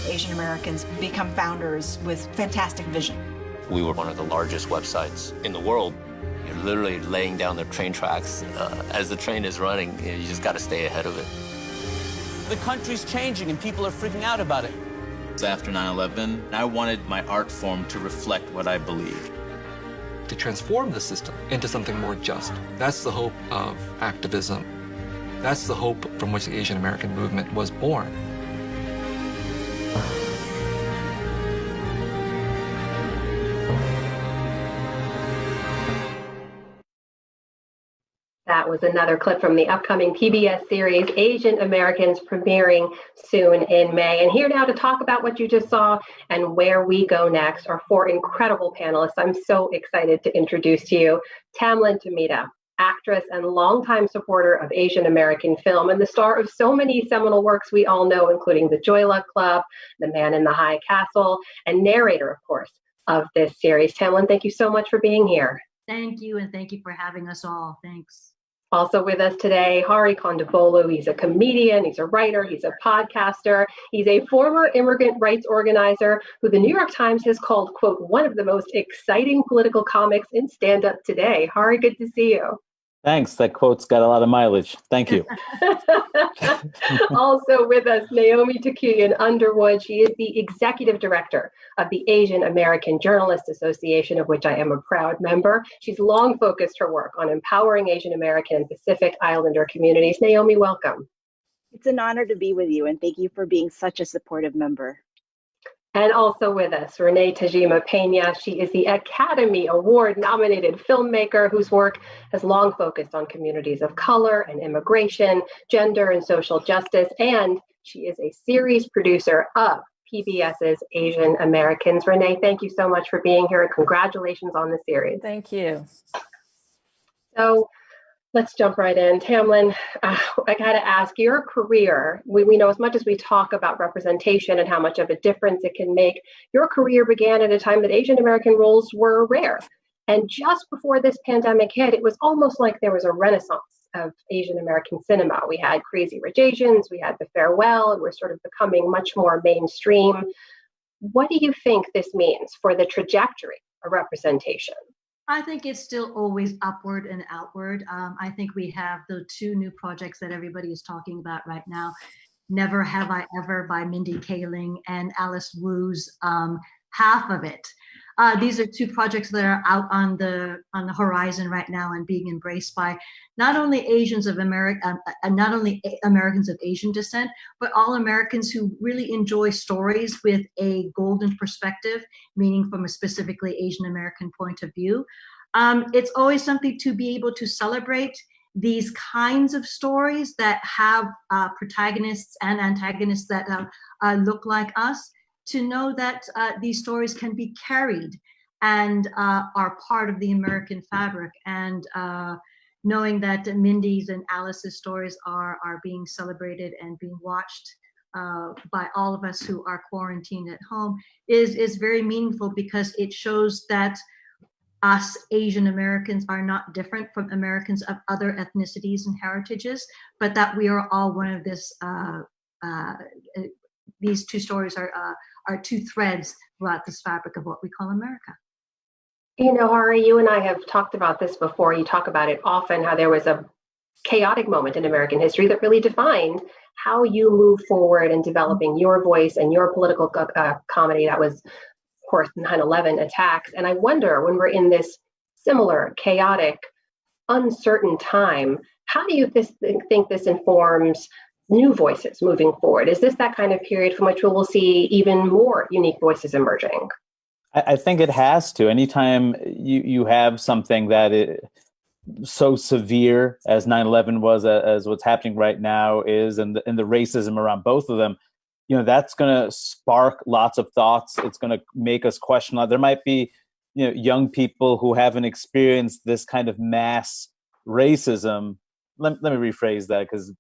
Asian Americans become founders with fantastic vision. We were one of the largest websites in the world. You're literally laying down the train tracks as the train is running. You just got to stay ahead of it. The country's changing and people are freaking out about it. After 9/11, I wanted my art form to reflect what I believed. To transform the system into something more just. That's the hope of activism. That's the hope from which the Asian American movement was born. That was another clip from the upcoming PBS series, Asian Americans, premiering soon in May. And here now to talk about what you just saw and where we go next are 4 incredible panelists. I'm so excited to introduce to you Tamlyn Tomita, actress and longtime supporter of Asian American film and the star of so many seminal works we all know, including The Joy Luck Club, The Man in the High Castle, and narrator, of course, of this series. Tamlyn, thank you so much for being here. Thank you, and thank you for having us all. Thanks. Also with us today, Hari Kondabolu. He's a comedian, he's a writer, he's a podcaster. He's a former immigrant rights organizer who the New York Times has called, quote, one of the most exciting political comics in stand-up today. Hari, good to see you. Thanks. That quote's got a lot of mileage. Thank you. Also with us, Naomi Takuyan Underwood. She is the executive director of the Asian American Journalists Association, of which I am a proud member. She's long focused her work on empowering Asian American and Pacific Islander communities. Naomi, welcome. It's an honor to be with you, and thank you for being such a supportive member. And also with us, Rene Tajima Pena. She is the Academy Award nominated filmmaker whose work has long focused on communities of color and immigration, gender and social justice. And she is a series producer of PBS's Asian Americans. Rene, thank you so much for being here and congratulations on the series. Thank you. So let's jump right in. Tamlin, I gotta ask, your career, we know as much as we talk about representation and how much of a difference it can make, your career began at a time that Asian American roles were rare. And just before this pandemic hit, it was almost like there was a renaissance of Asian American cinema. We had Crazy Rich Asians, we had The Farewell, and we're sort of becoming much more mainstream. What do you think this means for the trajectory of representation? I think it's still always upward and outward. I think we have the two new projects that everybody is talking about right now, Never Have I Ever by Mindy Kaling and Alice Wu's Half of It. These are two projects that are out on the horizon right now and being embraced by not only Asians of America, not only Americans of Asian descent, but all Americans who really enjoy stories with a golden perspective, meaning from a specifically Asian American point of view. It's always something to be able to celebrate these kinds of stories that have protagonists and antagonists that look like us, to know that these stories can be carried and are part of the American fabric. And knowing that Mindy's and Alice's stories are being celebrated and being watched by all of us who are quarantined at home is very meaningful, because it shows that us Asian Americans are not different from Americans of other ethnicities and heritages, but that we are all one of this. These two stories are two threads throughout this fabric of what we call America. You know, Hari, you and I have talked about this before. You talk about it often, how there was a chaotic moment in American history that really defined how you move forward in developing your voice and your political comedy. That was, of course, 9/11 attacks. And I wonder, when we're in this similar, chaotic, uncertain time, how do you think this informs new voices moving forward? Is this that kind of period from which we will see even more unique voices emerging? I think it has to. Anytime you have something that is so severe as 9/11 was, as what's happening right now is, and the racism around both of them, that's going to spark lots of thoughts. It's going to make us question. There might be, young people who haven't experienced this kind of mass racism. Let me rephrase that, because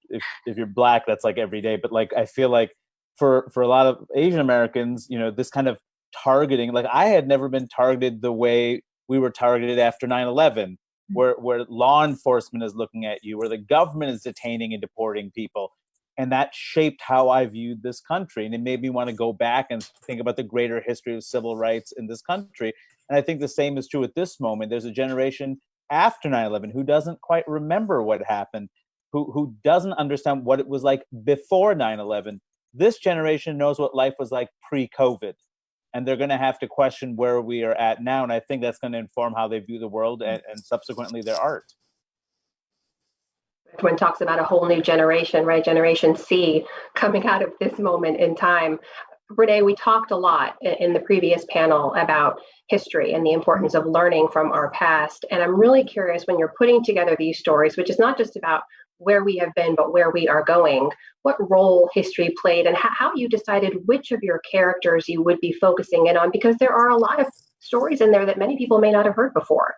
if you're Black, that's like every day. But like, I feel like for a lot of Asian Americans, this kind of targeting, like I had never been targeted the way we were targeted after 9/11, where law enforcement is looking at you, where the government is detaining and deporting people. And that shaped how I viewed this country. And it made me want to go back and think about the greater history of civil rights in this country. And I think the same is true at this moment. There's a generation after 9/11 who doesn't quite remember what happened, who doesn't understand what it was like before 9/11. This generation knows what life was like pre-COVID, and they're going to have to question where we are at now. And I think that's going to inform how they view the world and subsequently their art. Everyone talks about a whole new generation, right? Generation C coming out of this moment in time. Rene, we talked a lot in the previous panel about history and the importance of learning from our past. And I'm really curious, when you're putting together these stories, which is not just about where we have been, but where we are going, what role history played and how you decided which of your characters you would be focusing in on, because there are a lot of stories in there that many people may not have heard before.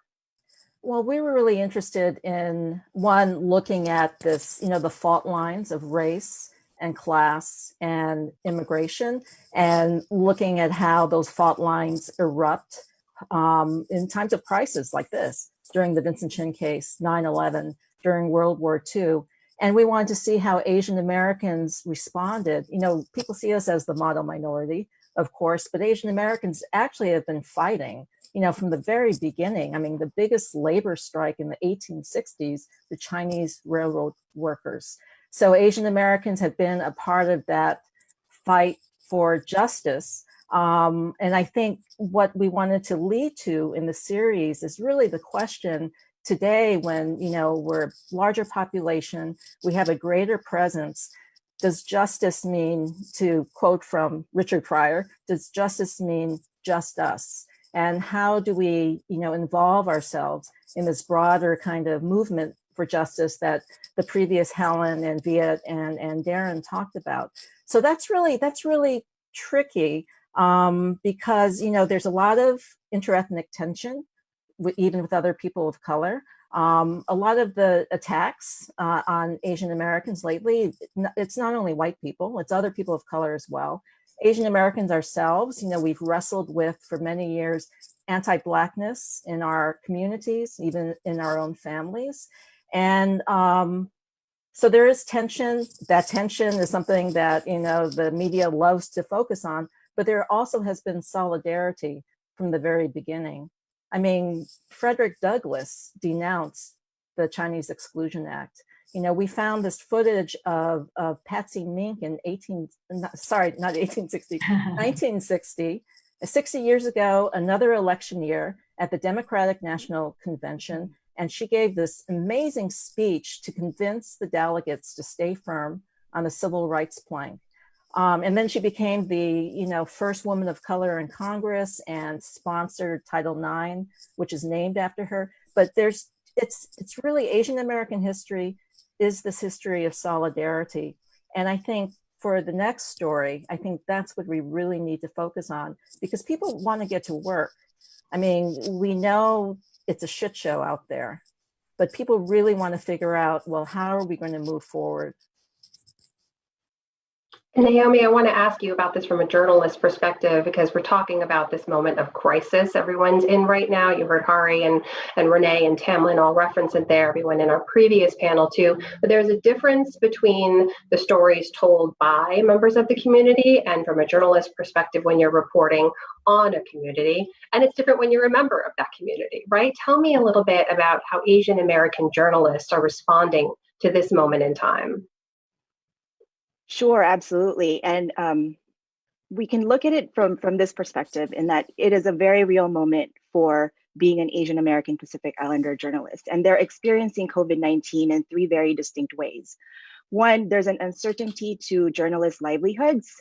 Well, we were really interested in, one, looking at this, the fault lines of race and class and immigration, and looking at how those fault lines erupt in times of crisis like this, during the Vincent Chin case, 9/11, during World War II. And we wanted to see how Asian Americans responded. People see us as the model minority, of course, but Asian Americans actually have been fighting, from the very beginning. I mean, the biggest labor strike in the 1860s, the Chinese railroad workers. So Asian Americans have been a part of that fight for justice. And I think what we wanted to lead to in the series is really the question today, when, we're a larger population, we have a greater presence. does justice mean, to quote from Richard Pryor, does justice mean just us? And how do we, involve ourselves in this broader kind of movement for justice that the previous Helen and Viet and Darren talked about? So that's really tricky because, there's a lot of interethnic tension, even with other people of color. A lot of the attacks on Asian Americans lately, it's not only white people, it's other people of color as well. Asian Americans ourselves, we've wrestled with for many years anti-Blackness in our communities, even in our own families. And so there is tension. That tension is something that, the media loves to focus on, but there also has been solidarity from the very beginning. I mean, Frederick Douglass denounced the Chinese Exclusion Act. We found this footage of Patsy Mink in 1960, 60 years ago, another election year at the Democratic National Convention. And she gave this amazing speech to convince the delegates to stay firm on the civil rights plank. And then she became the first woman of color in Congress and sponsored Title IX, which is named after her. But it's really Asian American history is this history of solidarity. And I think for the next story, I think that's what we really need to focus on, because people want to get to work. I mean, we know it's a shit show out there, but people really want to figure out, well, how are we going to move forward? Naomi, I want to ask you about this from a journalist perspective, because we're talking about this moment of crisis everyone's in right now. You heard Hari and Rene and Tamlin all reference it there, everyone in our previous panel too. But there's a difference between the stories told by members of the community and from a journalist perspective when you're reporting on a community. And it's different when you're a member of that community, right? Tell me a little bit about how Asian American journalists are responding to this moment in time. Sure, absolutely. And we can look at it from this perspective, in that it is a very real moment for being an Asian American Pacific Islander journalist. And they're experiencing COVID-19 in three very distinct ways. One, there's an uncertainty to journalists' livelihoods.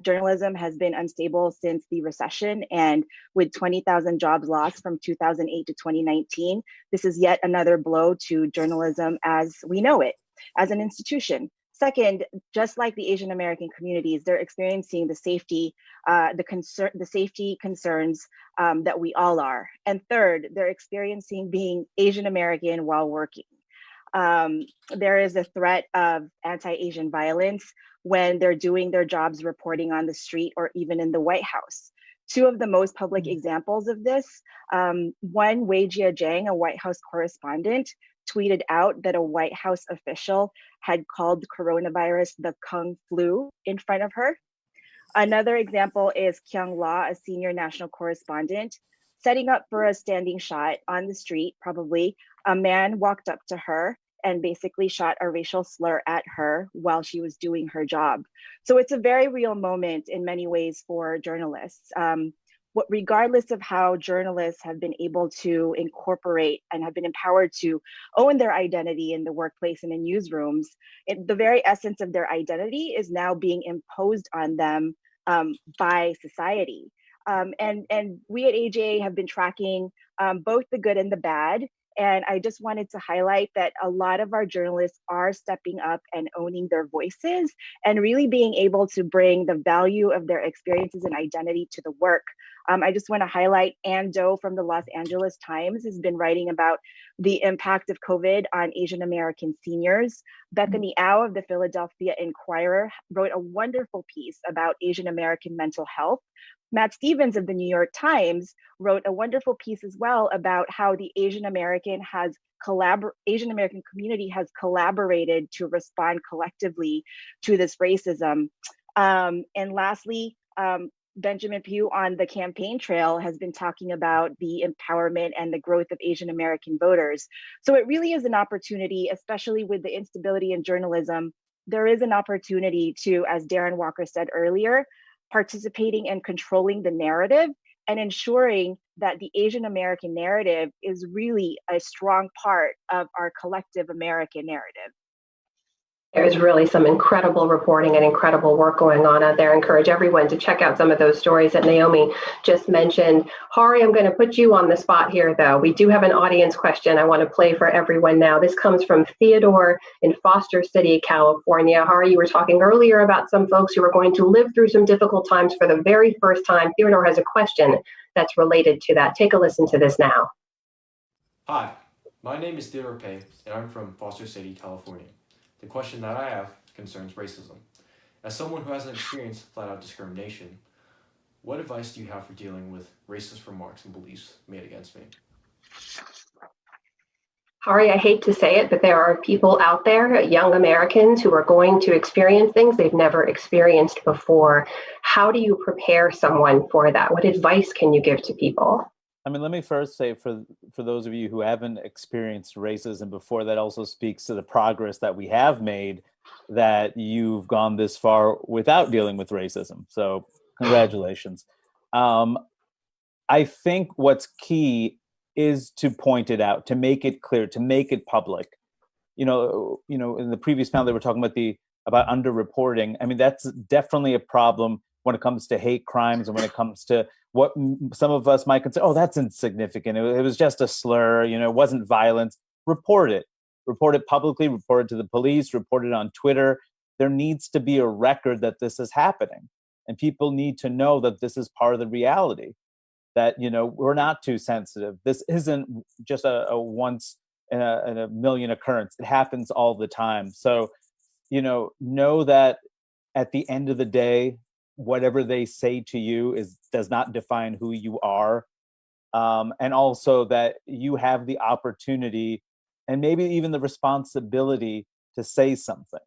Journalism has been unstable since the recession, and with 20,000 jobs lost from 2008 to 2019, this is yet another blow to journalism as we know it, as an institution. Second, just like the Asian American communities, they're experiencing the safety, the safety concerns that we all are. And third, they're experiencing being Asian American while working. There is a threat of anti-Asian violence when they're doing their jobs reporting on the street or even in the White House. Two of the most public examples of this, one, Wei-Jia Jiang, a White House correspondent, tweeted out that a White House official had called coronavirus the Kung flu in front of her. Another example is Kyung La, a senior national correspondent, setting up for a standing shot on the street. Probably a man walked up to her and basically shot a racial slur at her while she was doing her job. So it's a very real moment in many ways for journalists. Regardless of how journalists have been able to incorporate and have been empowered to own their identity in the workplace and in newsrooms, the very essence of their identity is now being imposed on them by society. And we at AJA have been tracking both the good and the bad. And I just wanted to highlight that a lot of our journalists are stepping up and owning their voices and really being able to bring the value of their experiences and identity to the work. I just want to highlight Ann Doe from the Los Angeles Times has been writing about the impact of COVID on Asian American seniors. Bethany Au of the Philadelphia Inquirer wrote a wonderful piece about Asian American mental health. Matt Stevens of the New York Times wrote a wonderful piece as well about how the Asian American community has collaborated to respond collectively to this racism. And lastly, Benjamin Pugh on the campaign trail has been talking about the empowerment and the growth of Asian American voters. So it really is an opportunity, especially with the instability in journalism. There is an opportunity to, as Darren Walker said earlier, participating and controlling the narrative and ensuring that the Asian American narrative is really a strong part of our collective American narrative. There's really some incredible reporting and incredible work going on out there. I encourage everyone to check out some of those stories that Naomi just mentioned. Hari, I'm going to put you on the spot here, though. We do have an audience question I want to play for everyone now. This comes from Theodore in Foster City, California. Hari, you were talking earlier about some folks who are going to live through some difficult times for the very first time. Theodore has a question that's related to that. Take a listen to this now. Hi, my name is Theodore Pei, and I'm from Foster City, California. The question that I have concerns racism. As someone who hasn't experienced flat-out discrimination, what advice do you have for dealing with racist remarks and beliefs made against me? Hari, I hate to say it, but there are people out there, young Americans, who are going to experience things they've never experienced before. How do you prepare someone for that? What advice can you give to people? I mean, let me first say for those of you who haven't experienced racism before, that also speaks to the progress that we have made, that you've gone this far without dealing with racism. So congratulations. I think what's key is to point it out, to make it clear, to make it public. You know, in the previous panel, they were talking about underreporting. I mean, that's definitely a problem when it comes to hate crimes and when it comes to what some of us might consider, oh, that's insignificant. It was just a slur, it wasn't violence. Report it publicly, report it to the police, report it on Twitter. There needs to be a record that this is happening. And people need to know that this is part of the reality, that, we're not too sensitive. This isn't just a once in a million occurrence. It happens all the time. So, know that at the end of the day, whatever they say to you does not define who you are. And also that you have the opportunity and maybe even the responsibility to say something.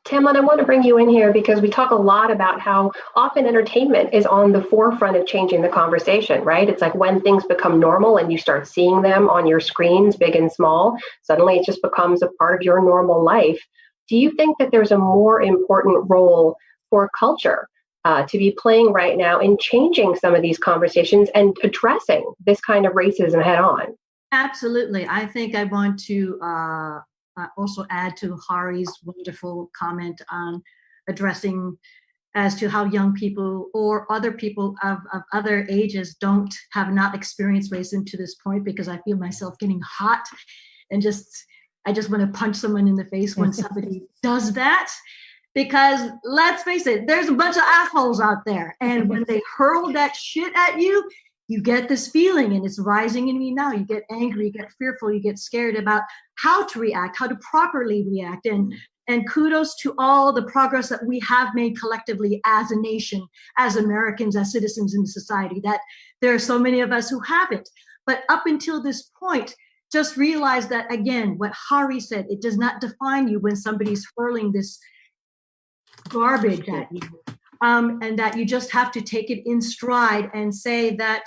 Tamlin, I want to bring you in here because we talk a lot about how often entertainment is on the forefront of changing the conversation, right? It's like when things become normal and you start seeing them on your screens, big and small, suddenly it just becomes a part of your normal life. Do you think that there's a more important role for culture to be playing right now in changing some of these conversations and addressing this kind of racism head on? Absolutely. I think I want to also add to Hari's wonderful comment on addressing as to how young people or other people of other ages have not experienced racism to this point, because I feel myself getting hot and I just want to punch someone in the face when somebody does that. Because let's face it, there's a bunch of assholes out there. And when they hurl that shit at you, you get this feeling, and it's rising in me now. You get angry, you get fearful, you get scared about how to react, how to properly react. And kudos to all the progress that we have made collectively as a nation, as Americans, as citizens in society, that there are so many of us who haven't. But up until this point, just realize that, again, what Hari said, it does not define you when somebody's hurling this garbage at you, and that you just have to take it in stride and say that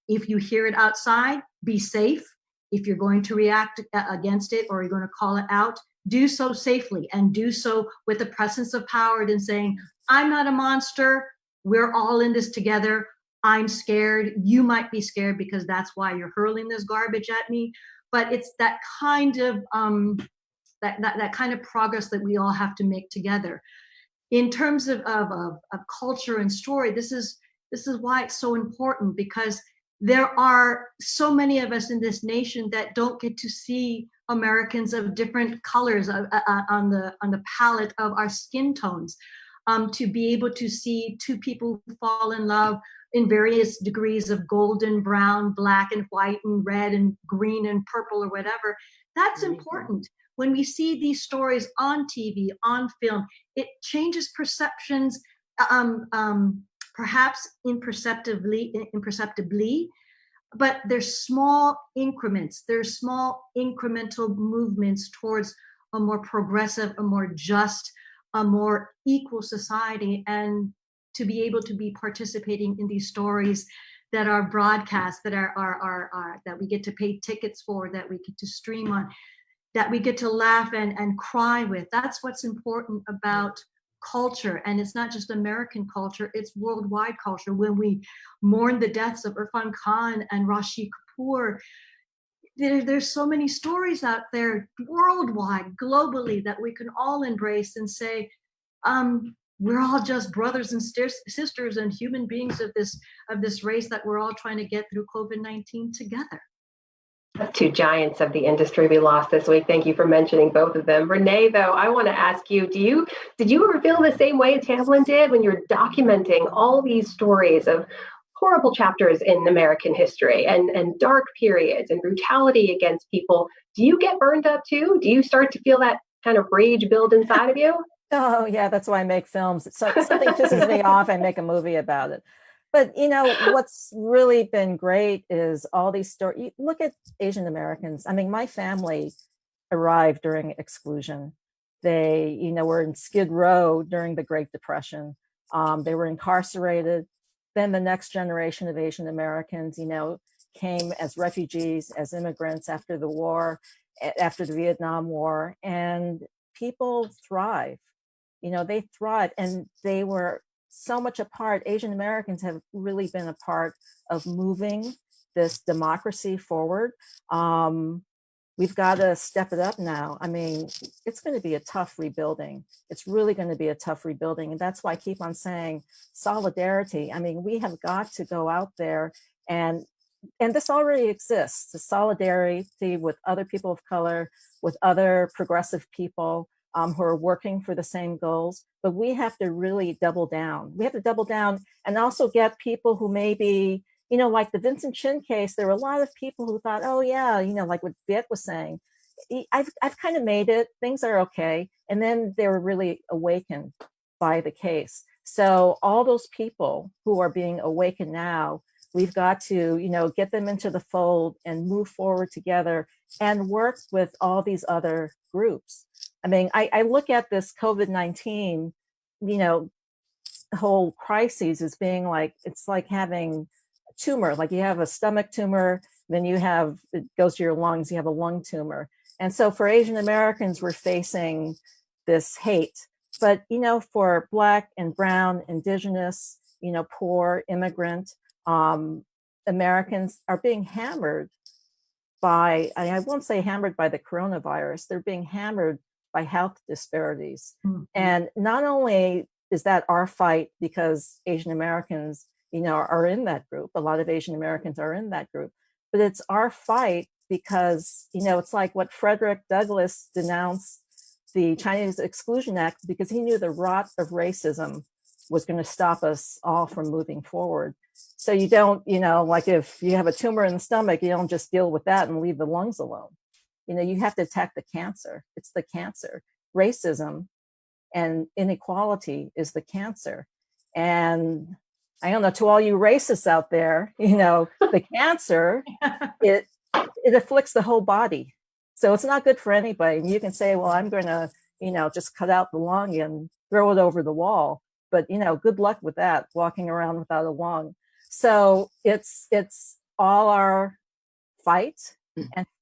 if you hear it outside, be safe. If you're going to react against it or you're going to call it out, do so safely and do so with the presence of power and saying, I'm not a monster. We're all in this together. I'm scared. You might be scared because that's why you're hurling this garbage at me. But it's that kind of that kind of progress that we all have to make together. In terms of culture and story, this is why it's so important, because there are so many of us in this nation that don't get to see Americans of different colors on the palette of our skin tones. To be able to see two people fall in love in various degrees of golden, brown, black and white and red and green and purple or whatever, that's important. When we see these stories on TV, on film, it changes perceptions, perhaps imperceptibly, but there's small increments. There's small incremental movements towards a more progressive, a more just, a more equal society, and to be able to be participating in these stories that are broadcast, that are that we get to pay tickets for, that we get to stream on, that we get to laugh and cry with. That's what's important about culture. And it's not just American culture, it's worldwide culture. When we mourn the deaths of Irfan Khan and Rashid Kapoor, there's so many stories out there worldwide, globally, that we can all embrace and say, we're all just brothers and sisters and human beings of this race that we're all trying to get through COVID-19 together. Two giants of the industry we lost this week. Thank you for mentioning both of them. Rene, though, I want to ask you, did you ever feel the same way Tamlin did when you're documenting all these stories of horrible chapters in American history and dark periods and brutality against people? Do you get burned up too? Do you start to feel that kind of rage build inside of you? Oh, yeah, that's why I make films. So something pisses me off, I make a movie about it. But, what's really been great is all these stories. Look at Asian Americans. I mean, my family arrived during exclusion. They, were in Skid Row during the Great Depression. They were incarcerated. Then the next generation of Asian Americans, came as refugees, as immigrants after the war, after the Vietnam War, and people thrive. They thrived, and they were so much a part. Asian Americans have really been a part of moving this democracy forward. We've got to step it up now. I mean, it's going to be a tough rebuilding. It's really going to be a tough rebuilding. And that's why I keep on saying solidarity. I mean, we have got to go out there and this already exists, the solidarity with other people of color, with other progressive people who are working for the same goals. But we have to really double down. We have to double down and also get people who maybe, like the Vincent Chin case, there were a lot of people who thought, oh yeah, like what Viet was saying, I've kind of made it, things are okay. And then they were really awakened by the case. So all those people who are being awakened now, we've got to, get them into the fold and move forward together and work with all these other groups. I mean, I look at this COVID-19, whole crises as being like, it's like having a tumor, like you have a stomach tumor, then it goes to your lungs, you have a lung tumor. And so for Asian Americans, we're facing this hate. But, for Black and Brown, Indigenous, poor, immigrant, Americans are being hammered by, I won't say hammered by the coronavirus, they're being hammered by health disparities. Mm-hmm. And not only is that our fight because Asian Americans, are in that group, a lot of Asian Americans are in that group, but it's our fight because, it's like what Frederick Douglass denounced the Chinese Exclusion Act because he knew the rot of racism was going to stop us all from moving forward. So you don't, like if you have a tumor in the stomach, you don't just deal with that and leave the lungs alone. You have to attack the cancer. It's the cancer. Racism and inequality is the cancer. And I don't know, to all you racists out there, the cancer, it afflicts the whole body. So it's not good for anybody. And you can say, well, I'm going to, just cut out the lung and throw it over the wall. But, good luck with that, walking around without a lung. So it's all our fight.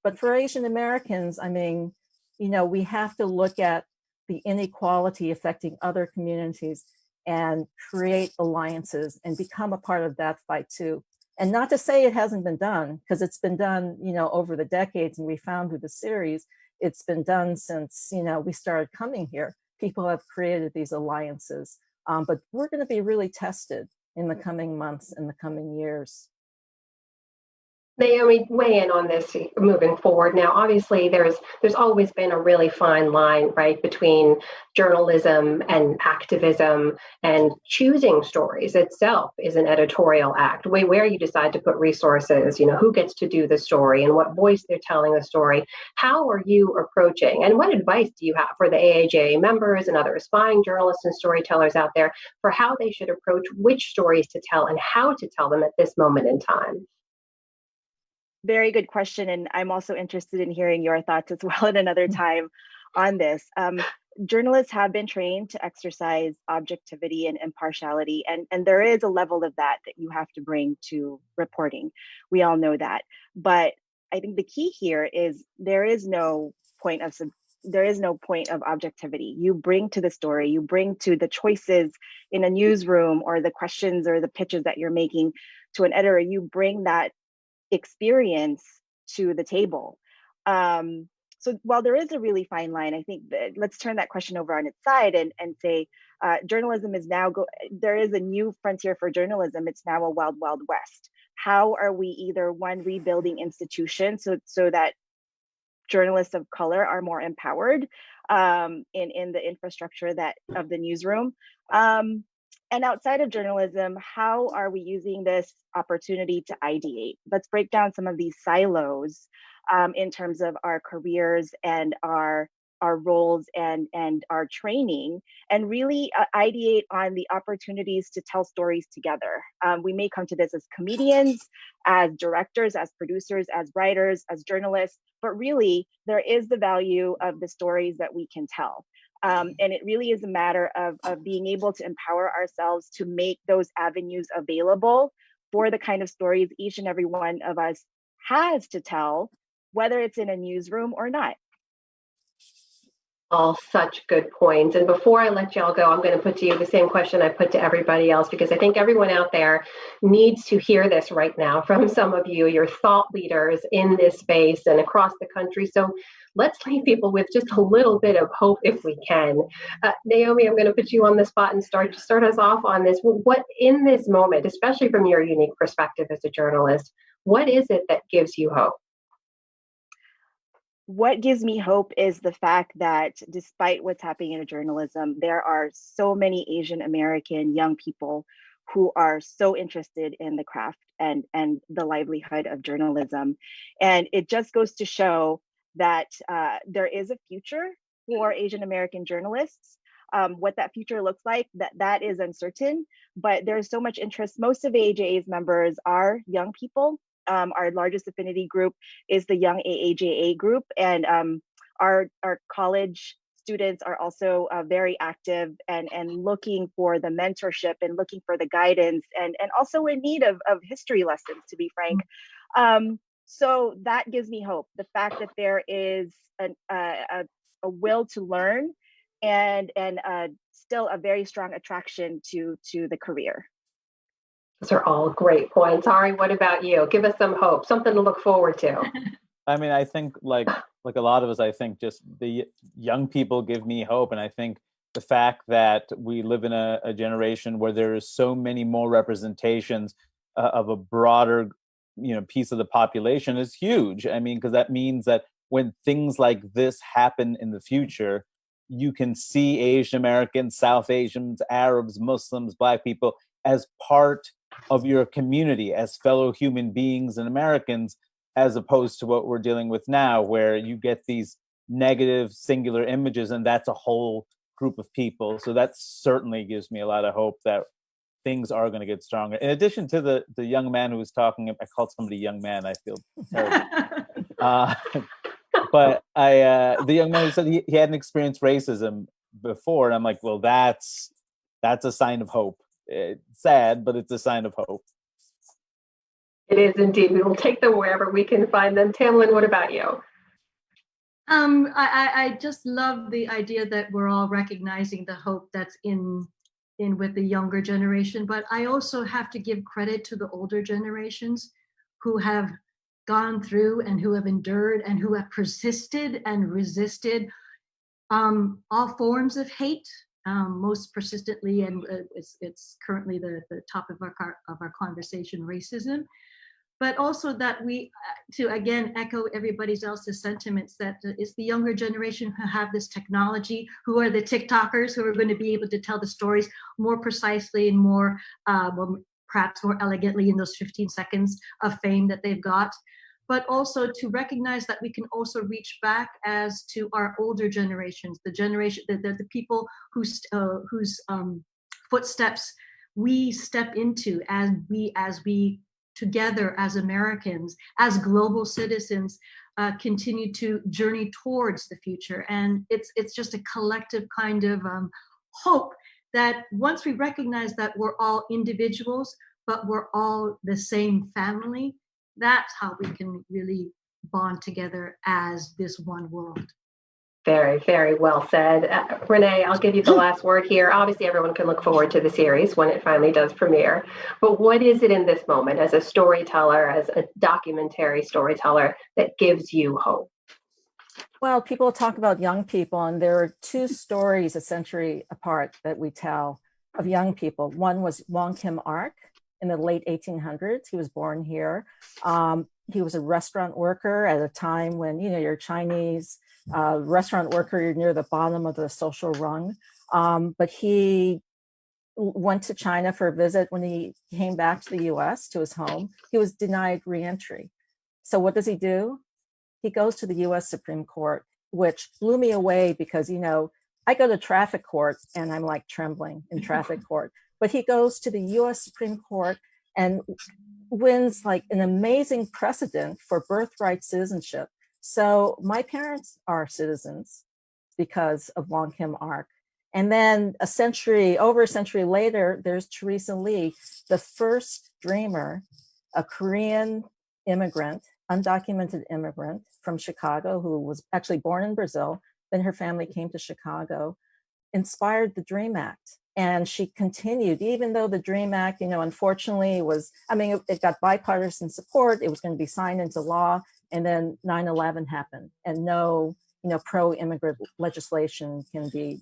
But for Asian Americans, I mean, we have to look at the inequality affecting other communities and create alliances and become a part of that fight too. And not to say it hasn't been done, because it's been done, over the decades, and we found through the series, it's been done since, we started coming here. People have created these alliances, but we're going to be really tested in the coming months and the coming years. Naomi, weigh in on this moving forward. Now, obviously, there's always been a really fine line, right, between journalism and activism, and choosing stories itself is an editorial act. Where you decide to put resources, who gets to do the story and what voice they're telling the story. How are you approaching, and what advice do you have for the AAJA members and other aspiring journalists and storytellers out there for how they should approach which stories to tell and how to tell them at this moment in time? Very good question. And I'm also interested in hearing your thoughts as well at another time on this. Journalists have been trained to exercise objectivity and impartiality. And there is a level of that you have to bring to reporting. We all know that. But I think the key here is there is no point of objectivity. You bring to the story, you bring to the choices in a newsroom or the questions or the pitches that you're making to an editor, you bring that experience to the table. So while there is a really fine line, I think that let's turn that question over on its side and say journalism is now, there is a new frontier for journalism. It's now a wild, wild west. How are we either one, rebuilding institutions so that journalists of color are more empowered in the infrastructure of the newsroom? And outside of journalism, how are we using this opportunity to ideate? Let's break down some of these silos in terms of our careers and our roles and our training, and really ideate on the opportunities to tell stories together. We may come to this as comedians, as directors, as producers, as writers, as journalists, but really there is the value of the stories that we can tell. And it really is a matter of being able to empower ourselves to make those avenues available for the kind of stories each and every one of us has to tell, whether it's in a newsroom or not. All such good points. And before I let y'all go, I'm going to put to you the same question I put to everybody else, because I think everyone out there needs to hear this right now from some of you. You're thought leaders in this space and across the country. So let's leave people with just a little bit of hope if we can. Naomi, I'm going to put you on the spot and start us off on this. What in this moment, especially from your unique perspective as a journalist, what is it that gives you hope? What gives me hope is the fact that despite what's happening in journalism, there are so many Asian American young people who are so interested in the craft and the livelihood of journalism. And it just goes to show that there is a future for Asian American journalists. What that future looks like, that is uncertain, but there's so much interest. Most of AAJA's members are young people. Our largest affinity group is the Young AAJA group, and our college students are also very active and looking for the mentorship and looking for the guidance and also in need of history lessons, to be frank. So that gives me hope. The fact that there is a will to learn and still a very strong attraction to the career. Those are all great points. Ari, what about you? Give us some hope, something to look forward to. I mean, I think like a lot of us, I think just the young people give me hope. And I think the fact that we live in a generation where there is so many more representations of a broader, piece of the population is huge. I mean, because that means that when things like this happen in the future, you can see Asian Americans, South Asians, Arabs, Muslims, Black people as part of your community, as fellow human beings and Americans, as opposed to what we're dealing with now, where you get these negative singular images and that's a whole group of people. So that certainly gives me a lot of hope that things are going to get stronger. In addition to the young man who was talking, I called somebody young man, I feel terrible. But the young man who said he hadn't experienced racism before, and I'm like, well, that's a sign of hope. It's sad, but it's a sign of hope. It is indeed. We will take them wherever we can find them. Tamlin, what about you? I just love the idea that we're all recognizing the hope that's in with the younger generation, but I also have to give credit to the older generations who have gone through and who have endured and who have persisted and resisted all forms of hate. Most persistently, and it's currently the top of our conversation, racism, but also that we, to again echo everybody else's sentiments, that it's the younger generation who have this technology, who are the TikTokers, who are going to be able to tell the stories more precisely and more perhaps more elegantly in those 15 seconds of fame that they've got. But also to recognize that we can also reach back as to our older generations, the people whose footsteps we step into as we together as Americans, as global citizens, continue to journey towards the future. And it's just a collective kind of hope that once we recognize that we're all individuals, but we're all the same family, that's how we can really bond together as this one world. Very, very well said. Rene, I'll give you the last word here. Obviously, everyone can look forward to the series when it finally does premiere. But what is it in this moment as a storyteller, as a documentary storyteller, that gives you hope? Well, people talk about young people, and there are two stories a century apart that we tell of young people. One was Wong Kim Ark in the late 1800s. He was born here. He was a restaurant worker at a time when, you're Chinese restaurant worker, you're near the bottom of the social rung. But he went to China for a visit. When he came back to the US, to his home, he was denied reentry. So what does he do? He goes to the US Supreme Court, which blew me away because, I go to traffic court and I'm like trembling in traffic court. But he goes to the US Supreme Court and wins like an amazing precedent for birthright citizenship. So my parents are citizens because of Wong Kim Ark. And then over a century later, there's Theresa Lee, the first dreamer, a Korean immigrant, undocumented immigrant from Chicago, who was actually born in Brazil. Then her family came to Chicago, inspired the DREAM Act. And she continued, even though the DREAM Act, unfortunately it got bipartisan support. It was going to be signed into law. And then 9/11 happened, and no, pro-immigrant legislation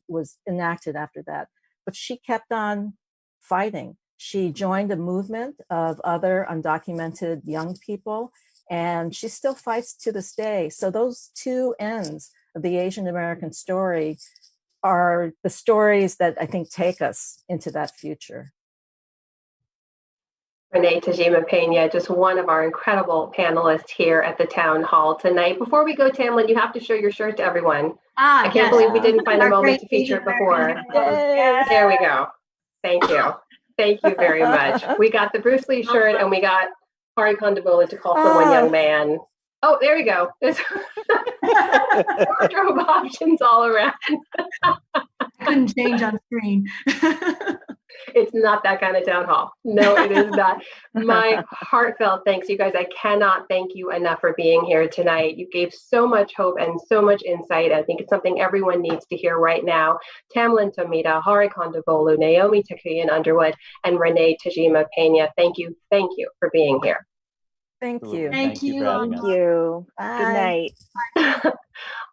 was enacted after that. But she kept on fighting. She joined a movement of other undocumented young people, and she still fights to this day. So those two ends of the Asian American story are the stories that I think take us into that future. Rene, Tajima, Pena, just one of our incredible panelists here at the town hall tonight. Before we go, Tamlin, you have to show your shirt to everyone. I can't believe we didn't find a moment to feature it before. Yes. There we go. Thank you. Thank you very much. We got the Bruce Lee shirt, and we got Hari Kondabolu to call someone young man. Oh, there we go. There's wardrobe options all around. I couldn't change on screen. It's not that kind of town hall. No, it is not. My heartfelt thanks, you guys. I cannot thank you enough for being here tonight. You gave so much hope and so much insight. I think it's something everyone needs to hear right now. Tamlin Tomita, Hari Kondabolu, Naomi Takuyan Underwood, and Rene Tajima Pena. Thank you for being here. Thank you. Thank you. Bye. Good night.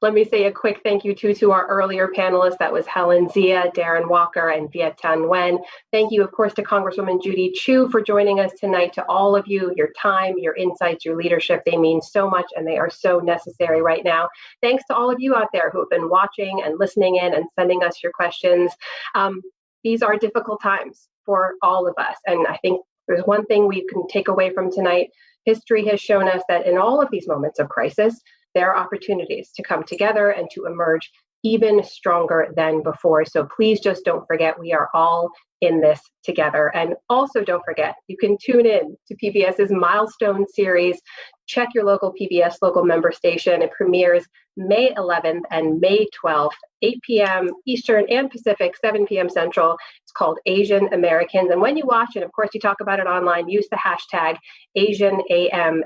Let me say a quick thank you to our earlier panelists. That was Helen Zia, Darren Walker, and Viet Tan Nguyen. Thank you, of course, to Congresswoman Judy Chu for joining us tonight. To all of you, your time, your insights, your leadership, they mean so much and they are so necessary right now. Thanks to all of you out there who have been watching and listening in and sending us your questions. These are difficult times for all of us. And I think there's one thing we can take away from tonight. History has shown us that in all of these moments of crisis, there are opportunities to come together and to emerge even stronger than before. So please just don't forget, we are all in this together. And also don't forget, you can tune in to PBS's Milestone series. Check your local PBS local member station. It premieres May 11th and May 12th, 8 p.m. Eastern and Pacific, 7 p.m. Central. It's called Asian Americans. And when you watch it, of course, you talk about it online, use the hashtag AsianAMPBS.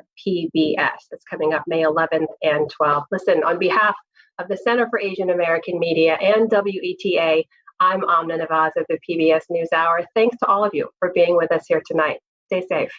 It's coming up May 11th and 12th. Listen, on behalf of the Center for Asian American Media and WETA, I'm Amna Nawaz of the PBS NewsHour. Thanks to all of you for being with us here tonight. Stay safe.